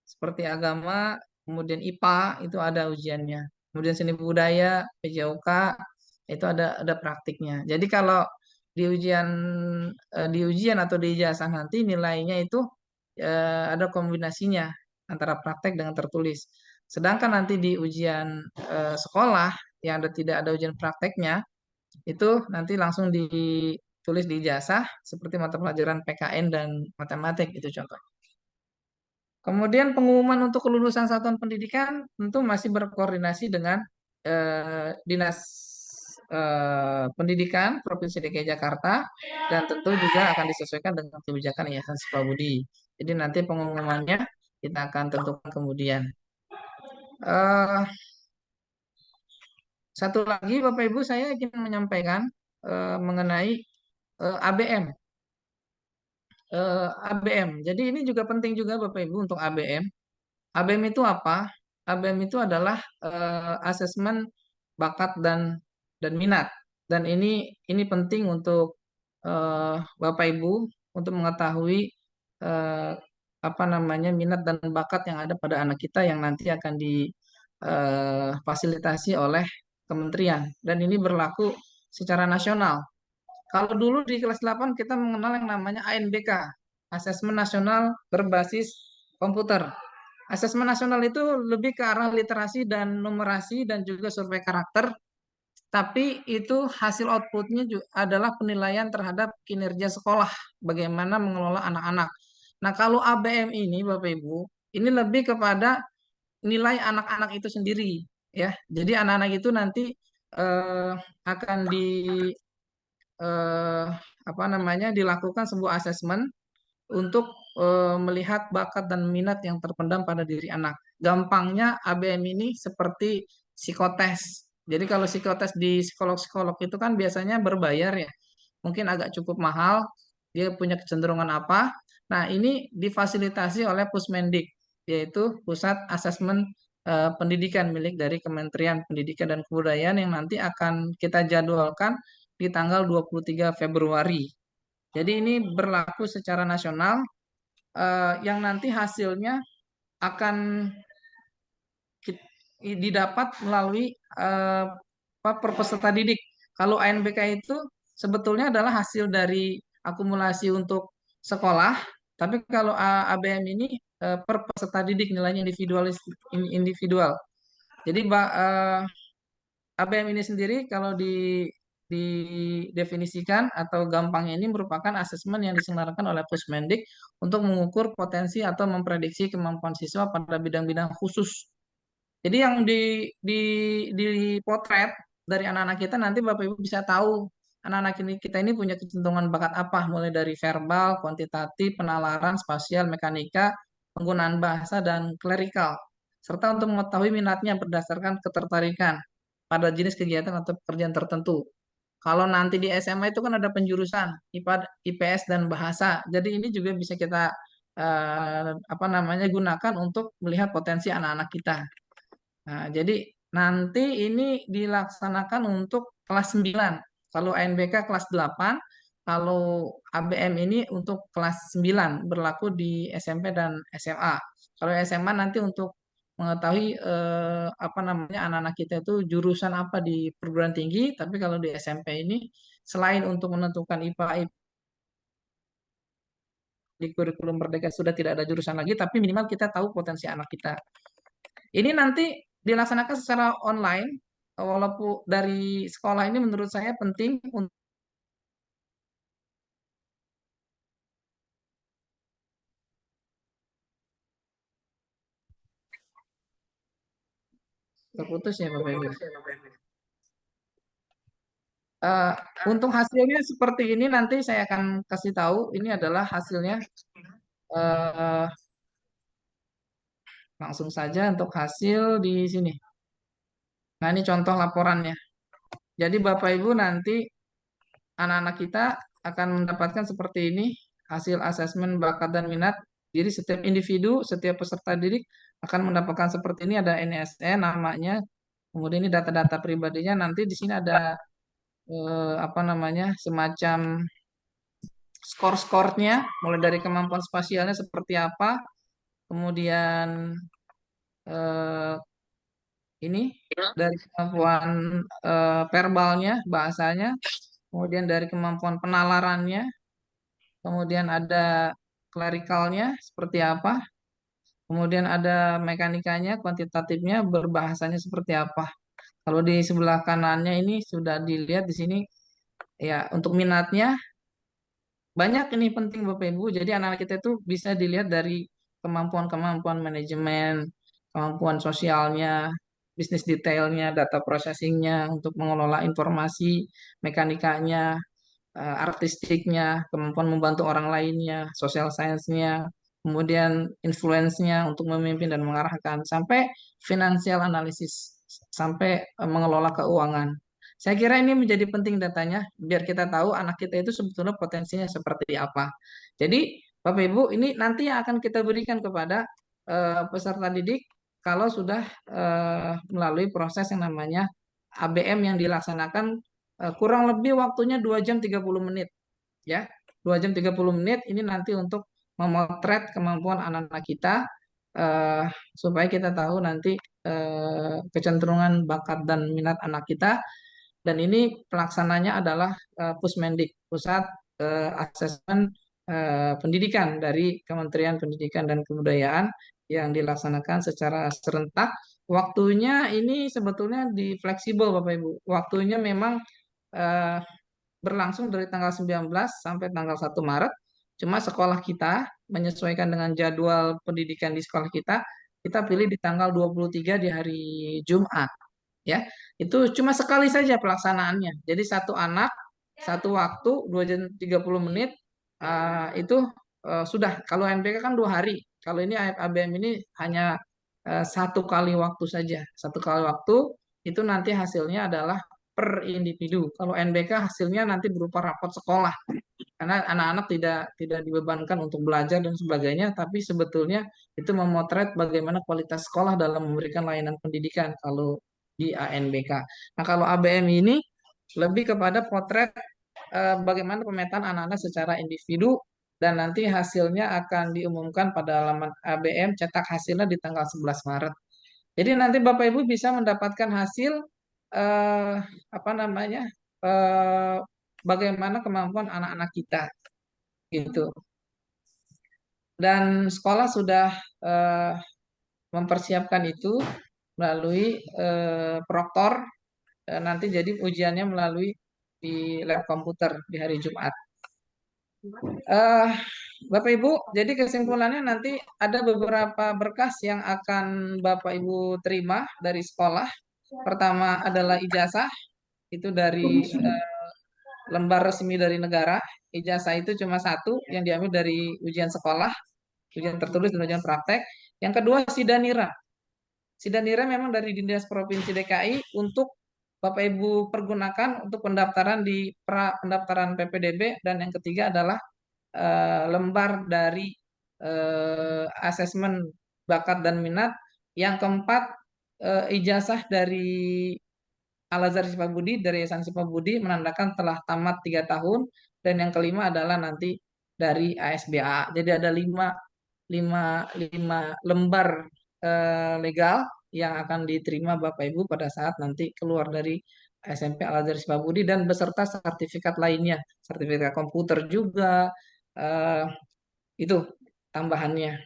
seperti agama, kemudian IPA, itu ada ujiannya. Kemudian seni budaya, PJOK, itu ada praktiknya. Jadi kalau di ujian atau di ijazah nanti nilainya itu ada kombinasinya antara praktek dengan tertulis. Sedangkan nanti di ujian sekolah yang tidak ada ujian prakteknya itu nanti langsung ditulis di ijazah seperti mata pelajaran PKN dan matematik itu contoh. Kemudian pengumuman untuk kelulusan satuan pendidikan tentu masih berkoordinasi dengan Dinas Pendidikan Provinsi DKI Jakarta, dan tentu juga akan disesuaikan dengan kebijakan Yayasan Sukabudi. Jadi nanti pengumumannya kita akan tentukan kemudian. Eh, Satu lagi Bapak Ibu, saya ingin menyampaikan mengenai ABM. ABM. Jadi ini juga penting juga Bapak Ibu untuk ABM. ABM itu apa? ABM itu adalah asesmen bakat dan minat. Dan ini penting untuk Bapak Ibu untuk mengetahui apa namanya minat dan bakat yang ada pada anak kita yang nanti akan difasilitasi oleh kementerian. Dan ini berlaku secara nasional. Kalau dulu di kelas 8 kita mengenal yang namanya ANBK, Asesmen Nasional Berbasis Komputer. Asesmen nasional itu lebih ke arah literasi dan numerasi dan juga survei karakter, tapi itu hasil outputnya adalah penilaian terhadap kinerja sekolah, bagaimana mengelola anak-anak. Nah, kalau ABM ini, Bapak Ibu, ini lebih kepada nilai anak-anak itu sendiri, ya. Jadi anak-anak itu nanti eh, akan eh, apa namanya dilakukan sebuah asesmen untuk melihat bakat dan minat yang terpendam pada diri anak. Gampangnya ABM ini seperti psikotes. Jadi kalau psikotes di psikolog-psikolog itu kan biasanya berbayar ya. Mungkin agak cukup mahal, dia punya kecenderungan apa. Nah, ini difasilitasi oleh Pusmendik, yaitu Pusat Asesmen Pendidikan milik dari Kementerian Pendidikan dan Kebudayaan yang nanti akan kita jadwalkan di tanggal 23 Februari. Jadi ini berlaku secara nasional yang nanti hasilnya akan didapat melalui per peserta didik. Kalau ANBK itu sebetulnya adalah hasil dari akumulasi untuk sekolah, tapi kalau ABM ini per peserta didik nilainya individual. Jadi ABM ini sendiri kalau didefinisikan atau gampangnya ini merupakan asesmen yang diselenggarakan oleh Pusmendik untuk mengukur potensi atau memprediksi kemampuan siswa pada bidang-bidang khusus. Jadi yang dipotret dari anak-anak kita nanti Bapak Ibu bisa tahu anak-anak kita ini punya kecenderungan bakat apa, mulai dari verbal, kuantitatif, penalaran, spasial, mekanika, penggunaan bahasa, dan klerikal. Serta untuk mengetahui minatnya berdasarkan ketertarikan pada jenis kegiatan atau pekerjaan tertentu. Kalau nanti di SMA itu kan ada penjurusan IPA, IPS dan bahasa. Jadi ini juga bisa kita apa namanya gunakan untuk melihat potensi anak-anak kita. Nah, jadi nanti ini dilaksanakan untuk kelas 9. Kalau ANBK kelas 8, kalau ABM ini untuk kelas 9 berlaku di SMP dan SMA. Kalau SMA nanti untuk mengetahui apa namanya anak-anak kita itu jurusan apa di perguruan tinggi, tapi kalau di SMP ini selain untuk menentukan IPA di kurikulum Merdeka sudah tidak ada jurusan lagi, tapi minimal kita tahu potensi anak kita. Ini nanti dilaksanakan secara online, walaupun dari sekolah ini menurut saya penting untuk terputus ya Bapak Ibu. Eh, untuk hasilnya seperti ini nanti saya akan kasih tahu. Ini adalah hasilnya. Eh, langsung saja untuk hasil di sini. Nah, ini contoh laporannya. Jadi Bapak Ibu nanti anak-anak kita akan mendapatkan seperti ini hasil asesmen bakat dan minat. Jadi setiap individu, setiap peserta didik akan mendapatkan seperti ini, ada NSN namanya, kemudian ini data-data pribadinya. Nanti di sini ada apa namanya, semacam skor-skornya, mulai dari kemampuan spasialnya seperti apa, kemudian eh, ini dari kemampuan verbalnya, bahasanya, kemudian dari kemampuan penalarannya, kemudian ada klerikalnya seperti apa, kemudian ada mekanikanya, kuantitatifnya, berbahasanya seperti apa. Kalau di sebelah kanannya ini sudah dilihat di sini ya, untuk minatnya banyak, ini penting Bapak Ibu. Jadi anak-anak kita itu bisa dilihat dari kemampuan-kemampuan manajemen, kemampuan sosialnya, bisnis detailnya, data processingnya untuk mengelola informasi, mekanikanya, artistiknya, kemampuan membantu orang lainnya, social science-nya, kemudian influence-nya untuk memimpin dan mengarahkan, sampai financial analysis, sampai mengelola keuangan. Saya kira ini menjadi penting datanya, biar kita tahu anak kita itu sebetulnya potensinya seperti apa. Jadi, Bapak Ibu, ini nanti yang akan kita berikan kepada peserta didik kalau sudah melalui proses yang namanya ABM yang dilaksanakan kurang lebih waktunya 2 jam 30 menit. Ya, 2 jam 30 menit ini nanti untuk memotret kemampuan anak-anak kita eh, supaya kita tahu nanti kecenderungan bakat dan minat anak kita. Dan ini pelaksananya adalah Pusmendik, Pusat Asesmen Pendidikan dari Kementerian Pendidikan dan Kebudayaan, yang dilaksanakan secara serentak. Waktunya ini sebetulnya di fleksibel Bapak Ibu. Waktunya memang eh, berlangsung dari tanggal 19 sampai tanggal 1 Maret. Cuma sekolah kita menyesuaikan dengan jadwal pendidikan di sekolah kita pilih di tanggal 23 di hari Jumat. Ya, itu cuma sekali saja pelaksanaannya. Jadi satu anak, satu waktu, 2 jam 30 menit, itu sudah. Kalau NPK kan 2 hari. Kalau ini ABM ini hanya satu kali waktu saja. Satu kali waktu, itu nanti hasilnya adalah per individu. Kalau NBK hasilnya nanti berupa rapot sekolah, karena anak-anak tidak dibebankan untuk belajar dan sebagainya, tapi sebetulnya itu memotret bagaimana kualitas sekolah dalam memberikan layanan pendidikan kalau di ANBK. Nah, kalau ABM ini lebih kepada potret bagaimana pemetaan anak-anak secara individu, dan nanti hasilnya akan diumumkan pada laman ABM cetak hasilnya di tanggal 11 Maret. Jadi nanti Bapak Ibu bisa mendapatkan hasil eh, apa namanya, eh, bagaimana kemampuan anak-anak kita gitu. Dan sekolah sudah eh, mempersiapkan itu melalui proktor, nanti jadi ujiannya melalui di lab komputer di hari Jumat. Eh, Bapak Ibu, jadi kesimpulannya nanti ada beberapa berkas yang akan Bapak Ibu terima dari sekolah. Pertama adalah ijazah, itu dari lembar resmi dari negara. Ijazah itu cuma satu yang diambil dari ujian sekolah, ujian tertulis dan ujian praktek. Yang kedua Sidanira. Sidanira memang dari Dinas Provinsi DKI untuk Bapak Ibu pergunakan untuk pendaftaran di pra pendaftaran PPDB. Dan yang ketiga adalah lembar dari asesmen bakat dan minat. Yang keempat ijazah dari Al-Azhar Sifabudi, dari Yayasan Sifabudi, menandakan telah tamat 3 tahun. Dan yang kelima adalah nanti dari ASBA. Jadi ada lima lembar legal yang akan diterima Bapak Ibu pada saat nanti keluar dari SMP Al-Azhar Sifabudi, dan beserta sertifikat lainnya, sertifikat komputer juga, eh, itu tambahannya.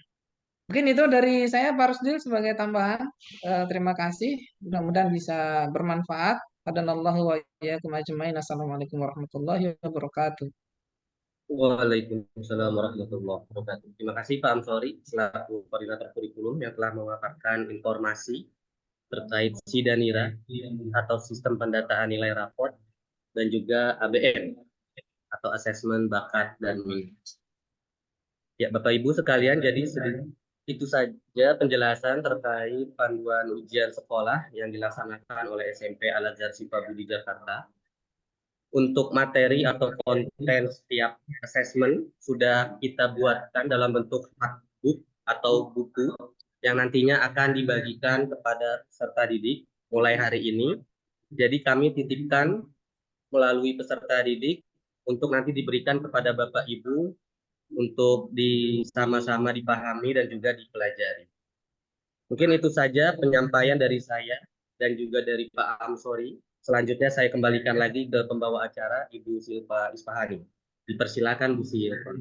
Mungkin itu dari saya Pak Rusdil sebagai tambahan. Terima kasih. Mudah-mudahan bisa bermanfaat. Qadanallahu wa iyyakum ajmain. Assalamualaikum warahmatullahi wabarakatuh. Waalaikumsalam warahmatullahi wabarakatuh. Terima kasih Pak Amsori selaku koordinator kurikulum yang telah memaparkan informasi terkait Sidanira atau sistem pendataan nilai raport dan juga ABM atau asesmen bakat dan minat. Ya, Bapak Ibu sekalian, jadi itu saja penjelasan terkait panduan ujian sekolah yang dilaksanakan oleh SMP Al-Azhar Sifabudi Jakarta. Untuk materi atau konten setiap asesmen sudah kita buatkan dalam bentuk workbook atau buku yang nantinya akan dibagikan kepada peserta didik mulai hari ini. Jadi kami titipkan melalui peserta didik untuk nanti diberikan kepada Bapak Ibu untuk sama-sama dipahami dan juga dipelajari. Mungkin itu saja penyampaian dari saya dan juga dari Pak Amsori. Selanjutnya saya kembalikan lagi ke pembawa acara, Ibu Silva Isfahani. Dipersilakan Bu Silva.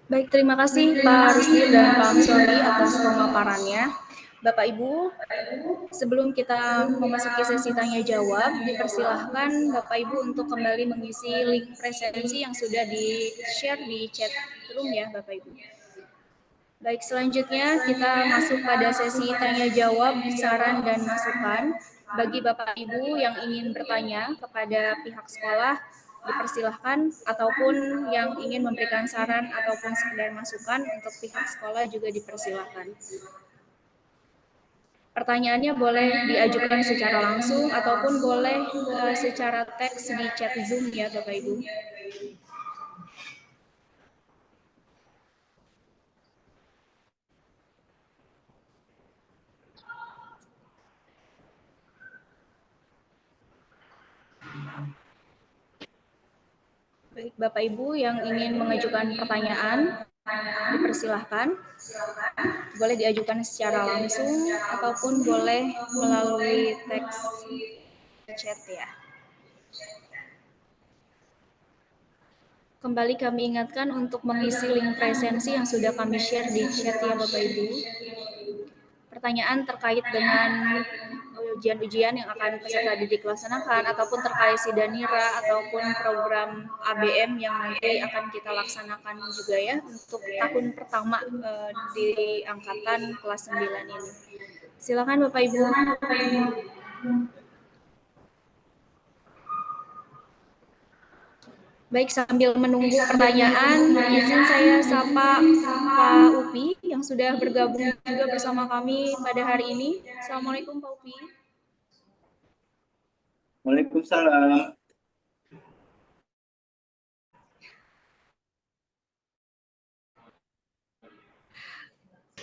Baik, terima kasih Pak Rusdi dan Pak Amsori atas pemaparannya. Bapak Ibu, sebelum kita memasuki sesi tanya jawab, dipersilahkan Bapak Ibu untuk kembali mengisi link presensi yang sudah di-share di chat room ya Bapak Ibu. Baik, selanjutnya kita masuk pada sesi tanya jawab, saran dan masukan. Bagi Bapak Ibu yang ingin bertanya kepada pihak sekolah, dipersilahkan, ataupun yang ingin memberikan saran ataupun sekedar masukan untuk pihak sekolah juga dipersilahkan. Pertanyaannya boleh diajukan secara langsung ataupun boleh secara teks di chat Zoom ya Bapak Ibu. Baik, Bapak Ibu yang ingin mengajukan pertanyaan, dipersilahkan. Boleh diajukan secara langsung ataupun boleh melalui teks chat ya. Kembali kami ingatkan untuk mengisi link presensi yang sudah kami share di chat ya Bapak Ibu. Pertanyaan terkait dengan ujian-ujian yang akan peserta didik laksanakan ataupun terkait Sidanira ataupun program ABM yang nanti akan kita laksanakan juga ya untuk tahun pertama di angkatan kelas 9 ini. Silakan Bapak Ibu. Baik, sambil menunggu pertanyaan, izin saya sapa Pak Upi yang sudah bergabung juga bersama kami pada hari ini. Assalamualaikum Pak Upi. Waalaikumsalam.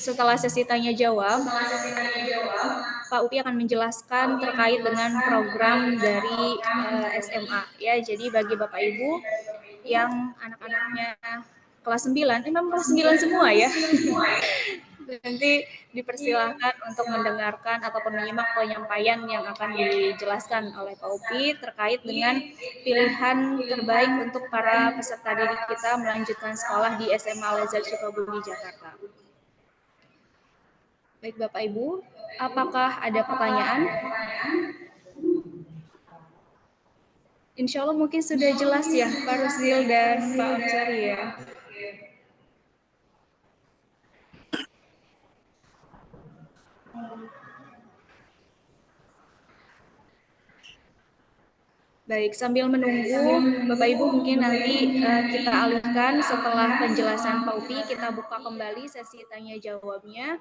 Setelah sesi tanya jawab, Pak Upi akan menjelaskan terkait dengan program dari SMA ya. Jadi bagi Bapak Ibu yang anak-anaknya kelas 9, memang kelas 9 semua ya. Nanti dipersilahkan untuk mendengarkan ataupun menyimak penyampaian yang akan dijelaskan oleh Pak Upi terkait dengan pilihan terbaik untuk para peserta didik kita melanjutkan sekolah di SMA Al-Azhar Sifabudi Jakarta. Baik Bapak Ibu, apakah ada pertanyaan? Insya Allah mungkin sudah jelas ya Pak Rusdil dan Pak Amsari ya. Baik, sambil menunggu Bapak Ibu mungkin nanti kita alihkan setelah penjelasan Pak Upi, kita buka kembali sesi tanya jawabnya.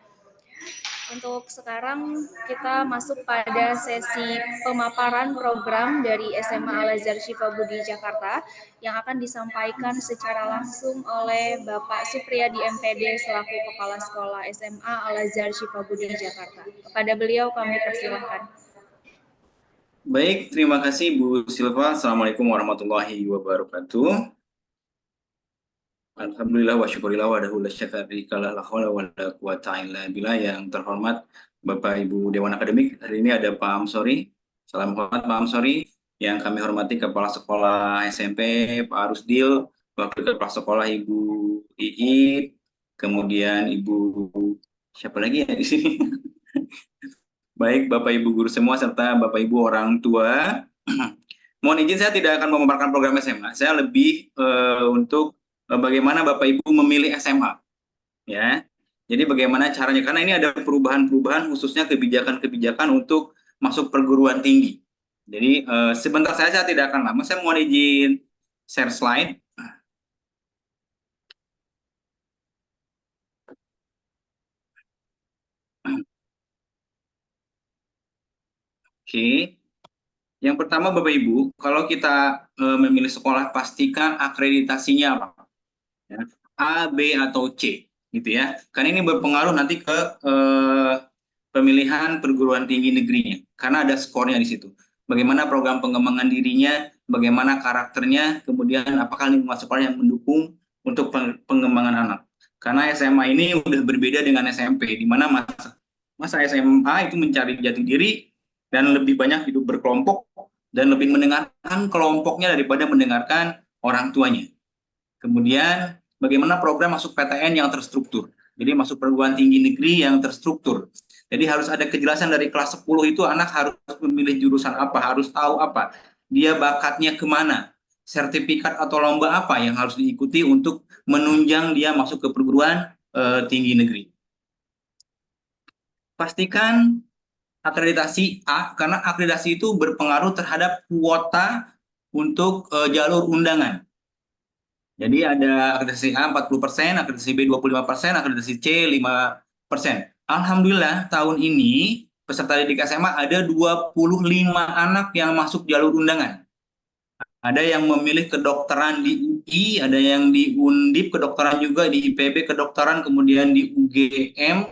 Untuk sekarang kita masuk pada sesi pemaparan program dari SMA Al-Azhar Sifabudi Jakarta yang akan disampaikan secara langsung oleh Bapak Supriyadi MPD selaku Kepala Sekolah SMA Al-Azhar Sifabudi Jakarta. Kepada beliau kami persilahkan. Baik, terima kasih Bu Silva. Assalamualaikum warahmatullahi wabarakatuh. Alhamdulillah wa syukurillah wa dahulah syafarikallah la khawla wa la quwata illa billah. Yang terhormat Bapak Ibu Dewan Akademik, hari ini ada Pak Amsori. Salam hormat Pak Amsori. Yang kami hormati Kepala Sekolah SMP Pak Rusdil, Wakil Kepala Sekolah Ibu Iit, kemudian Ibu siapa lagi ya di sini? Baik, Bapak Ibu guru semua serta Bapak Ibu orang tua. Mohon izin saya tidak akan memaparkan program SMA. Saya lebih untuk bagaimana Bapak Ibu memilih SMA, ya. Jadi bagaimana caranya? Karena ini ada perubahan-perubahan, khususnya kebijakan-kebijakan untuk masuk perguruan tinggi, Jadi sebentar saja, saya tidak akan lama. Saya mohon izin share slide. Oke. Yang pertama Bapak Ibu, kalau kita memilih sekolah pastikan akreditasinya apa? Ya. A, B, atau C, gitu ya. Karena ini berpengaruh nanti ke pemilihan perguruan tinggi negerinya, karena ada skornya di situ. Bagaimana program pengembangan dirinya, bagaimana karakternya, kemudian apakah lingkungan sekolah yang mendukung untuk pengembangan anak. Karena SMA ini udah berbeda dengan SMP, di mana masa SMA itu mencari jati diri dan lebih banyak hidup berkelompok dan lebih mendengarkan kelompoknya daripada mendengarkan orang tuanya. Kemudian bagaimana program masuk PTN yang terstruktur. Jadi masuk perguruan tinggi negeri yang terstruktur. Jadi harus ada kejelasan dari kelas 10 itu anak harus memilih jurusan apa, harus tahu apa, dia bakatnya kemana, sertifikat atau lomba apa yang harus diikuti untuk menunjang dia masuk ke perguruan tinggi negeri. Pastikan akreditasi A, karena akreditasi itu berpengaruh terhadap kuota untuk jalur undangan. Jadi ada akreditasi A 40%, akreditasi B 25%, akreditasi C 5%. Alhamdulillah tahun ini peserta didik SMA ada 25 anak yang masuk jalur undangan. Ada yang memilih kedokteran di UI, ada yang di Undip kedokteran juga, di IPB kedokteran, kemudian di UGM,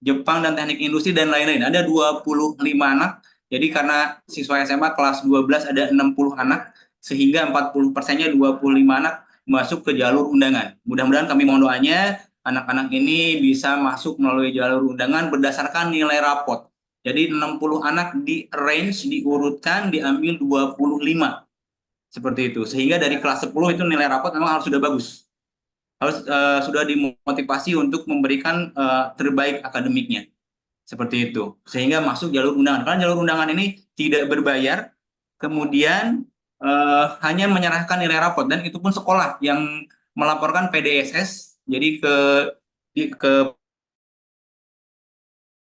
Jepang dan Teknik Industri dan lain-lain. Ada 25 anak. Jadi karena siswa SMA kelas 12 ada 60 anak, sehingga 40%-nya 25 anak masuk ke jalur undangan. Mudah-mudahan kami mohon doanya anak-anak ini bisa masuk melalui jalur undangan berdasarkan nilai rapot. Jadi 60 anak di range, diurutkan, diambil 25. Seperti itu. Sehingga dari kelas 10 itu nilai rapot memang harus sudah bagus. Harus sudah dimotivasi untuk memberikan terbaik akademiknya. Seperti itu. Sehingga masuk jalur undangan. Karena jalur undangan ini tidak berbayar, kemudian hanya menyerahkan nilai rapot, dan itu pun sekolah yang melaporkan PDSS, jadi ke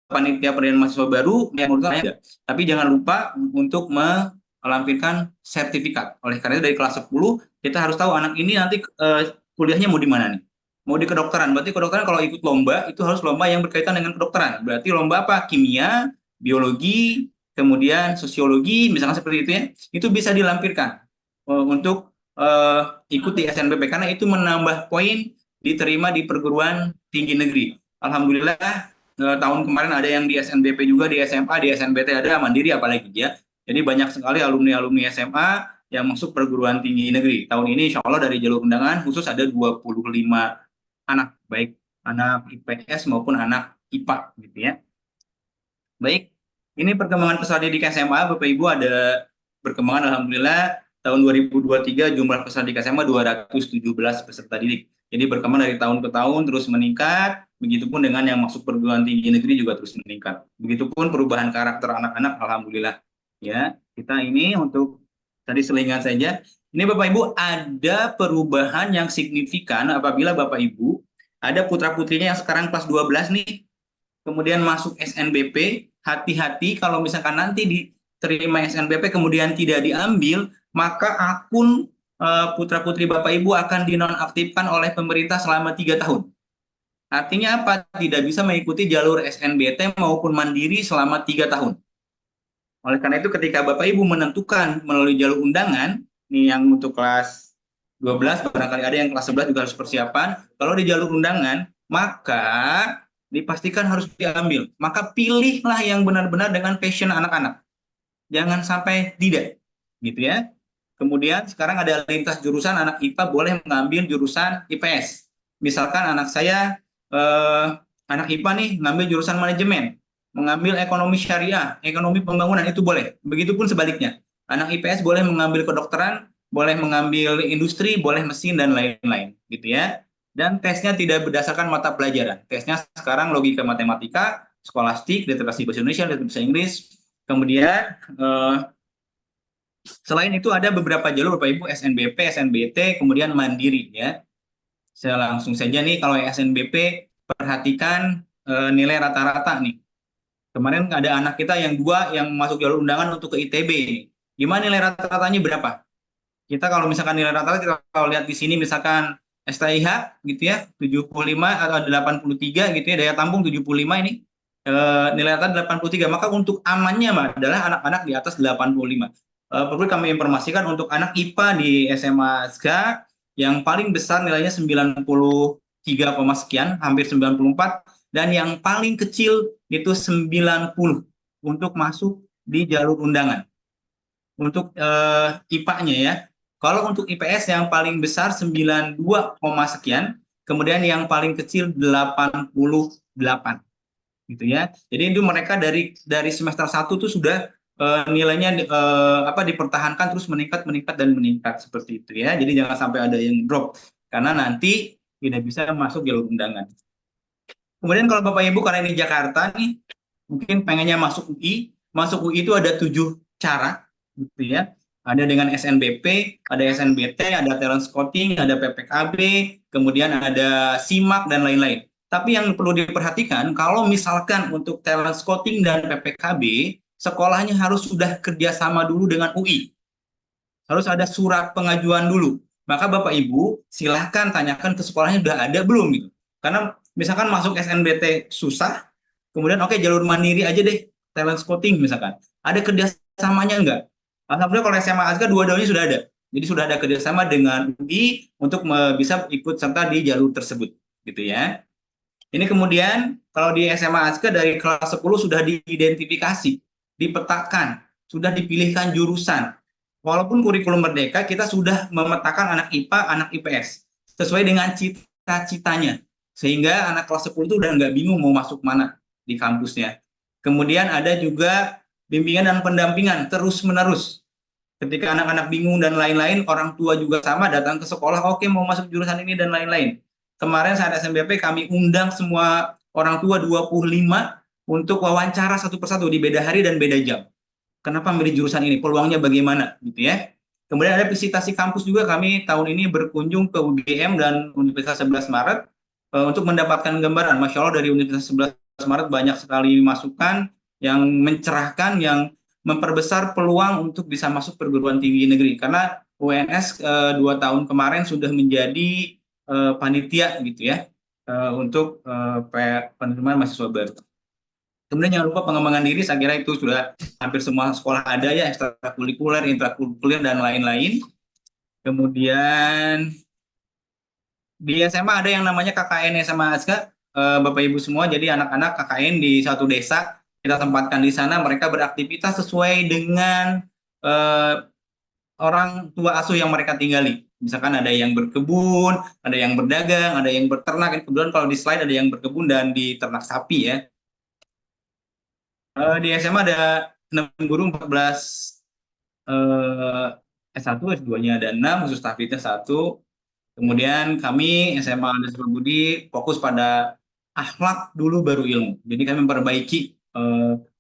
panitia pendidikan mahasiswa baru yang ada. Tapi jangan lupa untuk melampirkan sertifikat. Oleh karena itu dari kelas 10 kita harus tahu anak ini nanti kuliahnya mau di mana nih. Mau di kedokteran. Berarti kedokteran kalau ikut lomba itu harus lomba yang berkaitan dengan kedokteran. Berarti lomba apa? Kimia, biologi, kemudian sosiologi, misalkan seperti itu ya. Itu bisa dilampirkan untuk ikut di SNBP, karena itu menambah poin diterima di perguruan tinggi negeri. Alhamdulillah tahun kemarin ada yang di SNBP juga, di SMA, di SNBT ada, mandiri apalagi ya. Jadi banyak sekali alumni-alumni SMA yang masuk perguruan tinggi negeri. Tahun ini insya Allah dari jalur undangan khusus ada 25 anak, baik anak IPS maupun anak IPA gitu ya. Baik, ini perkembangan peserta didik SMA, Bapak Ibu, ada perkembangan alhamdulillah tahun 2023 jumlah peserta didik SMA 217 peserta didik. Jadi berkembang dari tahun ke tahun terus meningkat, begitupun dengan yang masuk perguruan tinggi negeri juga terus meningkat. Begitupun perubahan karakter anak-anak alhamdulillah. Ya, kita ini untuk tadi selingan saja. Ini Bapak Ibu ada perubahan yang signifikan apabila Bapak Ibu ada putra-putrinya yang sekarang kelas 12 nih, kemudian masuk SNBP, hati-hati kalau misalkan nanti diterima SNBP kemudian tidak diambil, maka akun putra-putri Bapak Ibu akan dinonaktifkan oleh pemerintah selama 3 tahun. Artinya apa? Tidak bisa mengikuti jalur SNBT maupun mandiri selama 3 tahun. Oleh karena itu ketika Bapak Ibu menentukan melalui jalur undangan, nih yang untuk kelas 12, barangkali ada yang kelas 11 juga harus persiapan, kalau di jalur undangan, maka dipastikan harus diambil. Maka pilihlah yang benar-benar dengan passion anak-anak. Jangan sampai tidak, gitu ya. Kemudian sekarang ada lintas jurusan, anak IPA boleh mengambil jurusan IPS. Misalkan anak saya, anak IPA nih ngambil jurusan manajemen, mengambil ekonomi syariah, ekonomi pembangunan, itu boleh. Begitupun sebaliknya. Anak IPS boleh mengambil kedokteran, boleh mengambil industri, boleh mesin, dan lain-lain. Gitu ya. Dan tesnya tidak berdasarkan mata pelajaran. Tesnya sekarang logika matematika, skolastik, literasi bahasa Indonesia, literasi bahasa Inggris. Kemudian selain itu ada beberapa jalur Bapak Ibu, SNBP, SNBT, kemudian mandiri ya. Saya langsung saja nih, kalau SNBP perhatikan nilai rata-rata nih. Kemarin ada anak kita yang 2 yang masuk jalur undangan untuk ke ITB. Gimana nilai rata-ratanya berapa? Kita kalau misalkan nilai rata-rata kita kalau lihat di sini misalkan STIH gitu ya 75 atau 83 gitu ya, daya tampung 75 ini nilai rata 83. Maka untuk amannya adalah anak-anak di atas 85. Perlu kami informasikan untuk anak IPA di SMA Azka yang paling besar nilainya 93, sekian, hampir 94, dan yang paling kecil itu 90 untuk masuk di jalur undangan. Untuk IPA-nya ya. Kalau untuk IPS yang paling besar 92, sekian, kemudian yang paling kecil 88 gitu ya. Jadi itu mereka dari semester 1 tuh sudah nilainya dipertahankan terus meningkat seperti itu ya. Jadi jangan sampai ada yang drop karena nanti tidak bisa masuk jalur undangan. Kemudian kalau Bapak Ibu karena ini Jakarta nih, mungkin pengennya masuk UI. Masuk UI itu ada 7 cara gitu ya. Ada dengan SNBP, ada SNBT, ada talent scouting, ada PPKB, kemudian ada SIMAK dan lain-lain. Tapi yang perlu diperhatikan kalau misalkan untuk talent scouting dan PPKB, sekolahnya harus sudah kerjasama dulu dengan UI. Harus ada surat pengajuan dulu. Maka Bapak Ibu silahkan tanyakan ke sekolahnya sudah ada belum gitu. Karena misalkan masuk SNBT susah, kemudian oke, jalur mandiri aja deh, talent scouting misalkan. Ada kerjasamanya enggak? Alhamdulillah kalau SMA Azka dua-duanya sudah ada. Jadi sudah ada kerjasama dengan UI untuk bisa ikut serta di jalur tersebut, gitu ya. Ini kemudian kalau di SMA Azka dari kelas 10 sudah diidentifikasi, dipetakan, sudah dipilihkan jurusan. Walaupun kurikulum merdeka kita sudah memetakan anak IPA, anak IPS sesuai dengan cita-citanya. Sehingga anak kelas 10 itu udah nggak bingung mau masuk mana di kampusnya. Kemudian ada juga bimbingan dan pendampingan terus-menerus. Ketika anak-anak bingung dan lain-lain, orang tua juga sama datang ke sekolah, oke mau masuk jurusan ini dan lain-lain. Kemarin saat SNBP kami undang semua orang tua 25 untuk wawancara satu persatu di beda hari dan beda jam. Kenapa milih jurusan ini? Peluangnya bagaimana? Gitu ya. Kemudian ada visitasi kampus juga, kami tahun ini berkunjung ke UGM dan Universitas 11 Maret untuk mendapatkan gambaran. Masya Allah dari Universitas 11 Maret banyak sekali masukan yang mencerahkan, yang memperbesar peluang untuk bisa masuk perguruan tinggi negeri. Karena UNS 2 tahun kemarin sudah menjadi panitia gitu ya untuk penerimaan mahasiswa baru. Kemudian jangan lupa pengembangan diri, saya kira itu sudah hampir semua sekolah ada ya, ekstrakurikuler, intrakurikuler, dan lain-lain. Kemudian di SMA ada yang namanya KKN SMA Azka, Bapak Ibu semua, jadi anak-anak KKN di satu desa, kita tempatkan di sana, mereka beraktivitas sesuai dengan orang tua asuh yang mereka tinggali. Misalkan ada yang berkebun, ada yang berdagang, ada yang berternak. Kemudian kalau di slide ada yang berkebun dan di ternak sapi ya. Di SMA ada 6 guru, 14 S1, S2-nya ada 6, khusus tahfidnya 1. Kemudian kami SMA Dasar Budi fokus pada akhlak dulu baru ilmu. Jadi kami memperbaiki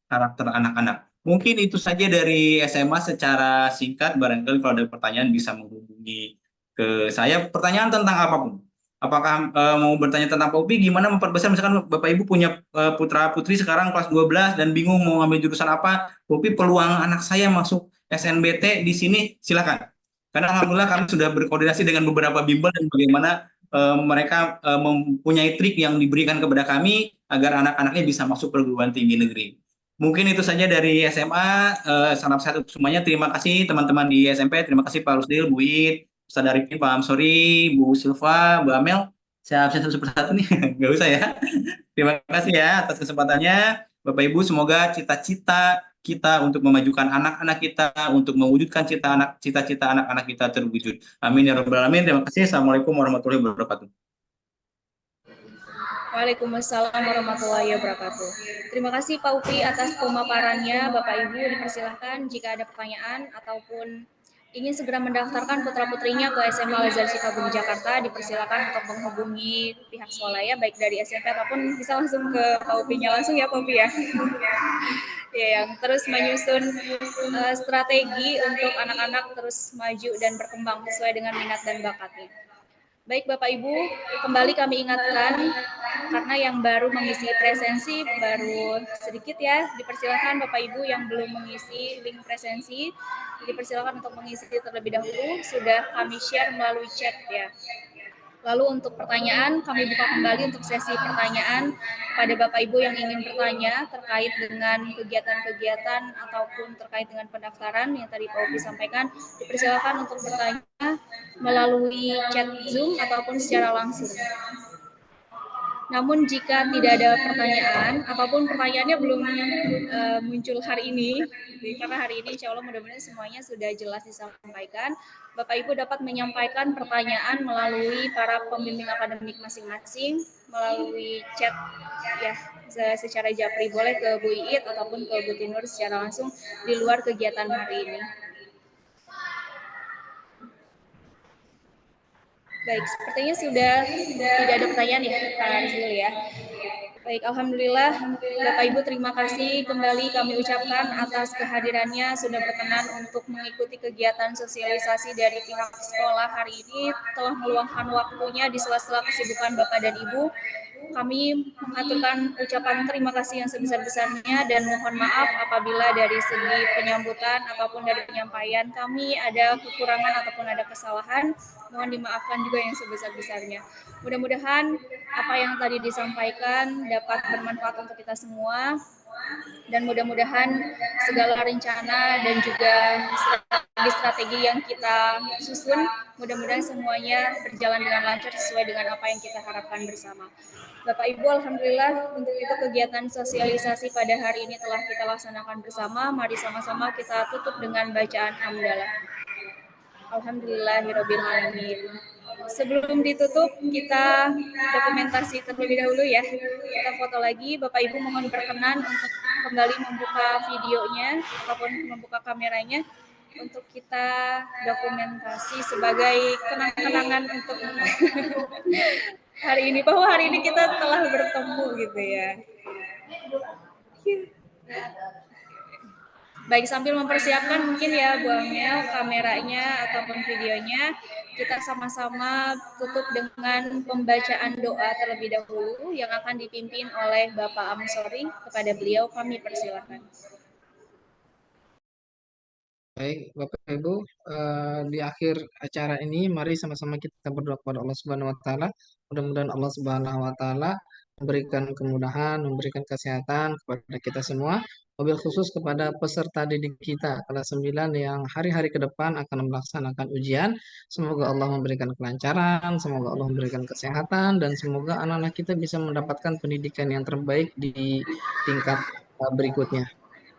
karakter anak-anak. Mungkin itu saja dari SMA secara singkat. Barangkali kalau ada pertanyaan bisa menghubungi ke saya. Pertanyaan tentang apapun. Apakah mau bertanya tentang POPI, gimana memperbesar, misalkan Bapak Ibu punya putra-putri sekarang kelas 12 dan bingung mau ngambil jurusan apa, POPI peluang anak saya masuk SNBT di sini, silakan. Karena alhamdulillah kami sudah berkoordinasi dengan beberapa bimbel dan bagaimana mereka mempunyai trik yang diberikan kepada kami agar anak-anaknya bisa masuk perguruan tinggi negeri. Mungkin itu saja dari SMA. Salam sehat untuk semuanya. Terima kasih teman-teman di SMP. Terima kasih Pak Rusdil, Bu Id, Ustaz Arifin, Pak Amsori, Bu Silva, Bu Amel. Saya absen satu persatu nih, nggak usah ya. Terima kasih ya atas kesempatannya. Bapak Ibu, semoga cita-cita kita untuk memajukan anak-anak kita, untuk mewujudkan cita-cita anak-anak kita terwujud. Amin ya rabbal alamin. Terima kasih. Assalamualaikum warahmatullahi wabarakatuh. Waalaikumsalam warahmatullahi wabarakatuh. Terima kasih Pak Upi atas pemaparannya. Bapak Ibu dipersilahkan jika ada pertanyaan ataupun ingin segera mendaftarkan putra-putrinya ke SMA Al-Azhar Syifa Budi Jakarta, dipersilakan untuk menghubungi pihak sekolah ya, baik dari SMP ataupun bisa langsung ke Pak Upi-nya langsung ya Pak Upi ya. Ya, yang terus menyusun strategi untuk anak-anak terus maju dan berkembang sesuai dengan minat dan bakatnya. Baik Bapak Ibu, kembali kami ingatkan karena yang baru mengisi presensi baru sedikit ya. Dipersilakan Bapak Ibu yang belum mengisi link presensi, dipersilakan untuk mengisi terlebih dahulu. Sudah kami share melalui chat ya. Lalu untuk pertanyaan, kami buka kembali untuk sesi pertanyaan kepada Bapak Ibu yang ingin bertanya terkait dengan kegiatan-kegiatan ataupun terkait dengan pendaftaran yang tadi Pak Opi sampaikan. Dipersilakan untuk bertanya melalui chat Zoom ataupun secara langsung. Namun jika tidak ada pertanyaan, ataupun pertanyaannya belum muncul hari ini, karena hari ini insya Allah mudah-mudahan semuanya sudah jelas disampaikan, Bapak Ibu dapat menyampaikan pertanyaan melalui para pembimbing akademik masing-masing, melalui chat ya secara japri, boleh ke Bu Iit ataupun ke Bu Tinur secara langsung di luar kegiatan hari ini. Baik, sepertinya sudah tidak ada pertanyaan ya, Pak Arzil ya. Baik, Alhamdulillah Bapak Ibu terima kasih kembali kami ucapkan atas kehadirannya sudah berkenan untuk mengikuti kegiatan sosialisasi dari pihak sekolah hari ini, telah meluangkan waktunya di sela-sela kesibukan Bapak dan Ibu. Kami mengaturkan ucapan terima kasih yang sebesar-besarnya dan mohon maaf apabila dari segi penyambutan ataupun dari penyampaian kami ada kekurangan ataupun ada kesalahan. Mohon dimaafkan juga yang sebesar-besarnya. Mudah-mudahan apa yang tadi disampaikan dapat bermanfaat untuk kita semua dan mudah-mudahan segala rencana dan juga strategi yang kita susun mudah-mudahan semuanya berjalan dengan lancar sesuai dengan apa yang kita harapkan bersama. Bapak Ibu, alhamdulillah untuk itu kegiatan sosialisasi pada hari ini telah kita laksanakan bersama. Mari sama-sama kita tutup dengan bacaan hamdalah. Alhamdulillahirrabbilalamin. Sebelum ditutup, kita dokumentasi terlebih dahulu ya. Kita foto lagi. Bapak Ibu mohon berkenan untuk kembali membuka videonya ataupun membuka kameranya untuk kita dokumentasi sebagai kenang-kenangan untuk hari ini. Bahwa hari ini kita telah bertemu gitu ya. Baik, sambil mempersiapkan mungkin ya Bu Amel kameranya ataupun videonya, kita sama-sama tutup dengan pembacaan doa terlebih dahulu yang akan dipimpin oleh Bapak Amsori. Kepada beliau kami persilakan. Baik, Bapak Ibu, di akhir acara ini mari sama-sama kita berdoa kepada Allah Subhanahu wa taala. Mudah-mudahan Allah Subhanahu wa taala memberikan kemudahan, memberikan kesehatan kepada kita semua, mobil khusus kepada peserta didik kita kelas 9 yang hari-hari ke depan akan melaksanakan ujian. Semoga Allah memberikan kelancaran, semoga Allah memberikan kesehatan, dan semoga anak-anak kita bisa mendapatkan pendidikan yang terbaik di tingkat berikutnya.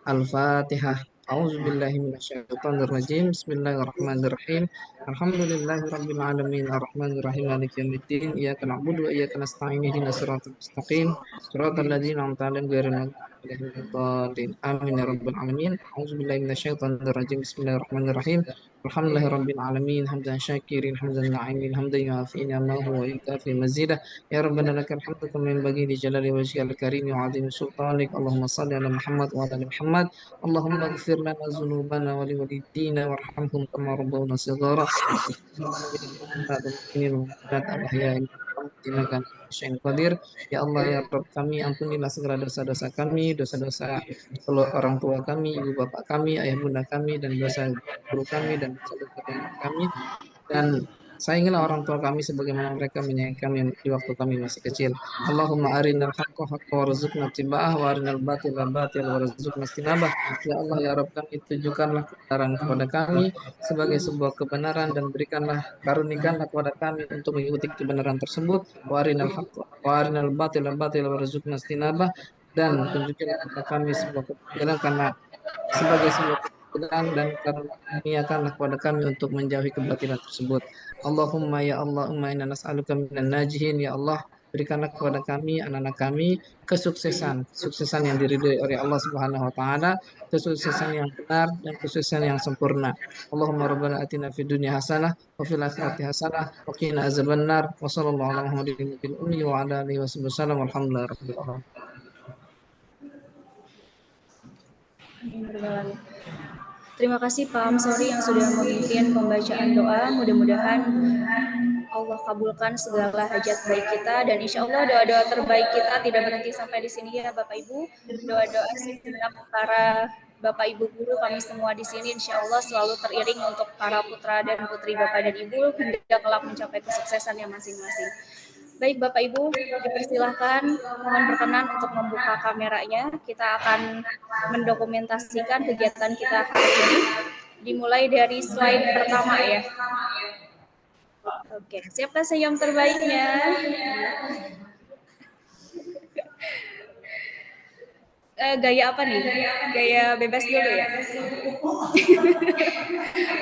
Al-Fatihah. A'udzubillahi minasyaitonirrajim. Bismillahirrahmanirrahim. Alhamdulillahirabbil alamin arrahmanirrahim maliki yaumiddin. Iyyaka na'budu wa iyyaka nasta'in ihdinas siratal mustaqim. Shiratal ladzina an'amta 'alaihim ghairil maghdubi 'alaihim waladdallin. Amin ya rabbal alamin. A'udzubillahi minasyaitonirrajim. Bismillahirrahmanirrahim. Alhamdulillahirabbil alamin hamdan syakirin hamdan na'imin hamdan yu'afi ni'amahu wa yukafi mazidah. Ya Rabbana lakal hamdu kama yanbaghi li jalali wajhikal karim wa 'azimi sultanik. Allahumma shalli ala Muhammad wa ala ali Muhammad. Allahumma ighfir lana dzunubana wa liwalidina warhamhum kama rabbawna shighara. Ya Allah ya Rabb kami, ampunilah segala dosa-dosa kami, dosa-dosa orang tua kami, ibu bapak kami, ayah bunda kami, dan dosa guru kami dan dosa-dosa kami. Dan sayangilah orang tua kami sebagaimana mereka menyayangi kami di waktu kami masih kecil. Allahumma arinal haqqa haqqa warzuqna ittiba'ah wa arinal batila batila warzuqna istinabah. Ya Allah ya Rabb kami, tunjukkanlah kebenaran kepada kami sebagai sebuah kebenaran dan berikanlah karunikanlah kepada kami untuk mengikuti kebenaran tersebut. Wa arinal haqqa wa arinal batila batila warzuqna istinabah, dan tunjukkanlah kepada kami sebuah kebenaran karena sebagai sebuah dan karuniakanlah kepada kami untuk menjauhi kebatilan tersebut. Allahumma ya Allahumma inna nas'aluka minan najihin. Ya Allah, berikanlah kepada kami, anak-anak kami, kesuksesan yang diridhoi oleh Allah Subhanahu wa taala, kesuksesan yang benar dan kesuksesan yang sempurna. Allahumma rabbana atina fid dunya hasanah wa fil akhirati hasanah wa qina azabannar. Wa sallallahu ala Muhammadin fil ummi wa ala alihi wasallam. Walhamdulillahi rabbil alamin. Terima kasih Pak Amsori yang sudah memimpin pembacaan doa. Mudah-mudahan Allah kabulkan segala hajat baik kita, dan insya Allah doa-doa terbaik kita tidak berhenti sampai di sini ya Bapak Ibu. Doa-doa segenap para Bapak Ibu guru kami semua di sini insya Allah selalu teriring untuk para putra dan putri Bapak dan Ibu hingga kelak mencapai kesuksesannya masing-masing. Baik Bapak Ibu, dipersilahkan mohon berkenan untuk membuka kameranya. Kita akan mendokumentasikan kegiatan kita hari ini. Dimulai dari slide pertama ya. Oke, siapa senyum terbaiknya? Gaya apa nih? Gaya bebas dulu ya?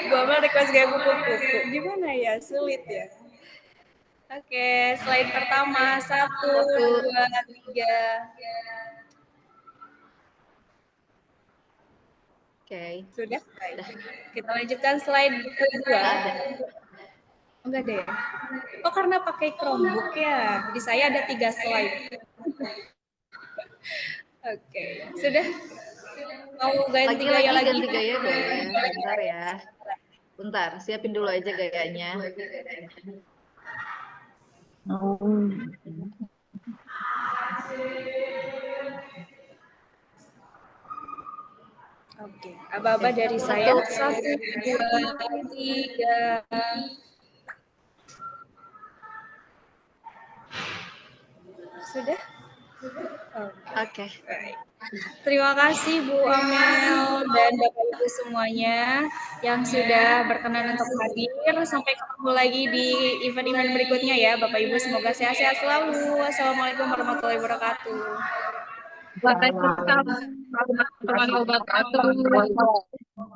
Bu Amal request gaya kupu-kupu. Gimana ya? Sulit ya? Oke, slide pertama. 1, 2, 3. Oke. Sudah? Baik. Kita lanjutkan slide kedua. Enggak ada ya? Oh, karena pakai Chromebook ya. Di saya ada 3 slide. Oke, sudah? Mau ganti gaya lagi? Ganti gaya boleh. Bentar ya. Bentar, siapin dulu aja gayanya. Oke, aba-aba dari saya. 1, 2, 3. Sudah? Oke. Terima kasih Bu Amel dan Bapak Ibu semuanya yang sudah berkenan untuk hadir. Sampai ketemu lagi di event-event berikutnya ya Bapak Ibu. Semoga sehat-sehat selalu. Wassalamualaikum warahmatullahi wabarakatuh.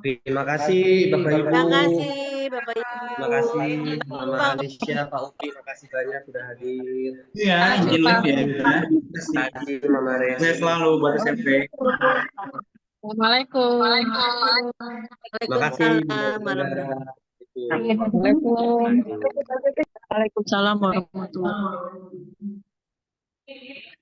Terima kasih Bapak Ibu. Terima kasih Bapak Ibu. Terima kasih Mama Alicia, Pak Upi, makasih banyak sudah hadir. Iya, izin live ya. Terima kasih Mama Resi. Saya selalu buat SMP. Assalamualaikum. Terima kasih. Waalaikumsalam warahmatullahi wabarakatuh.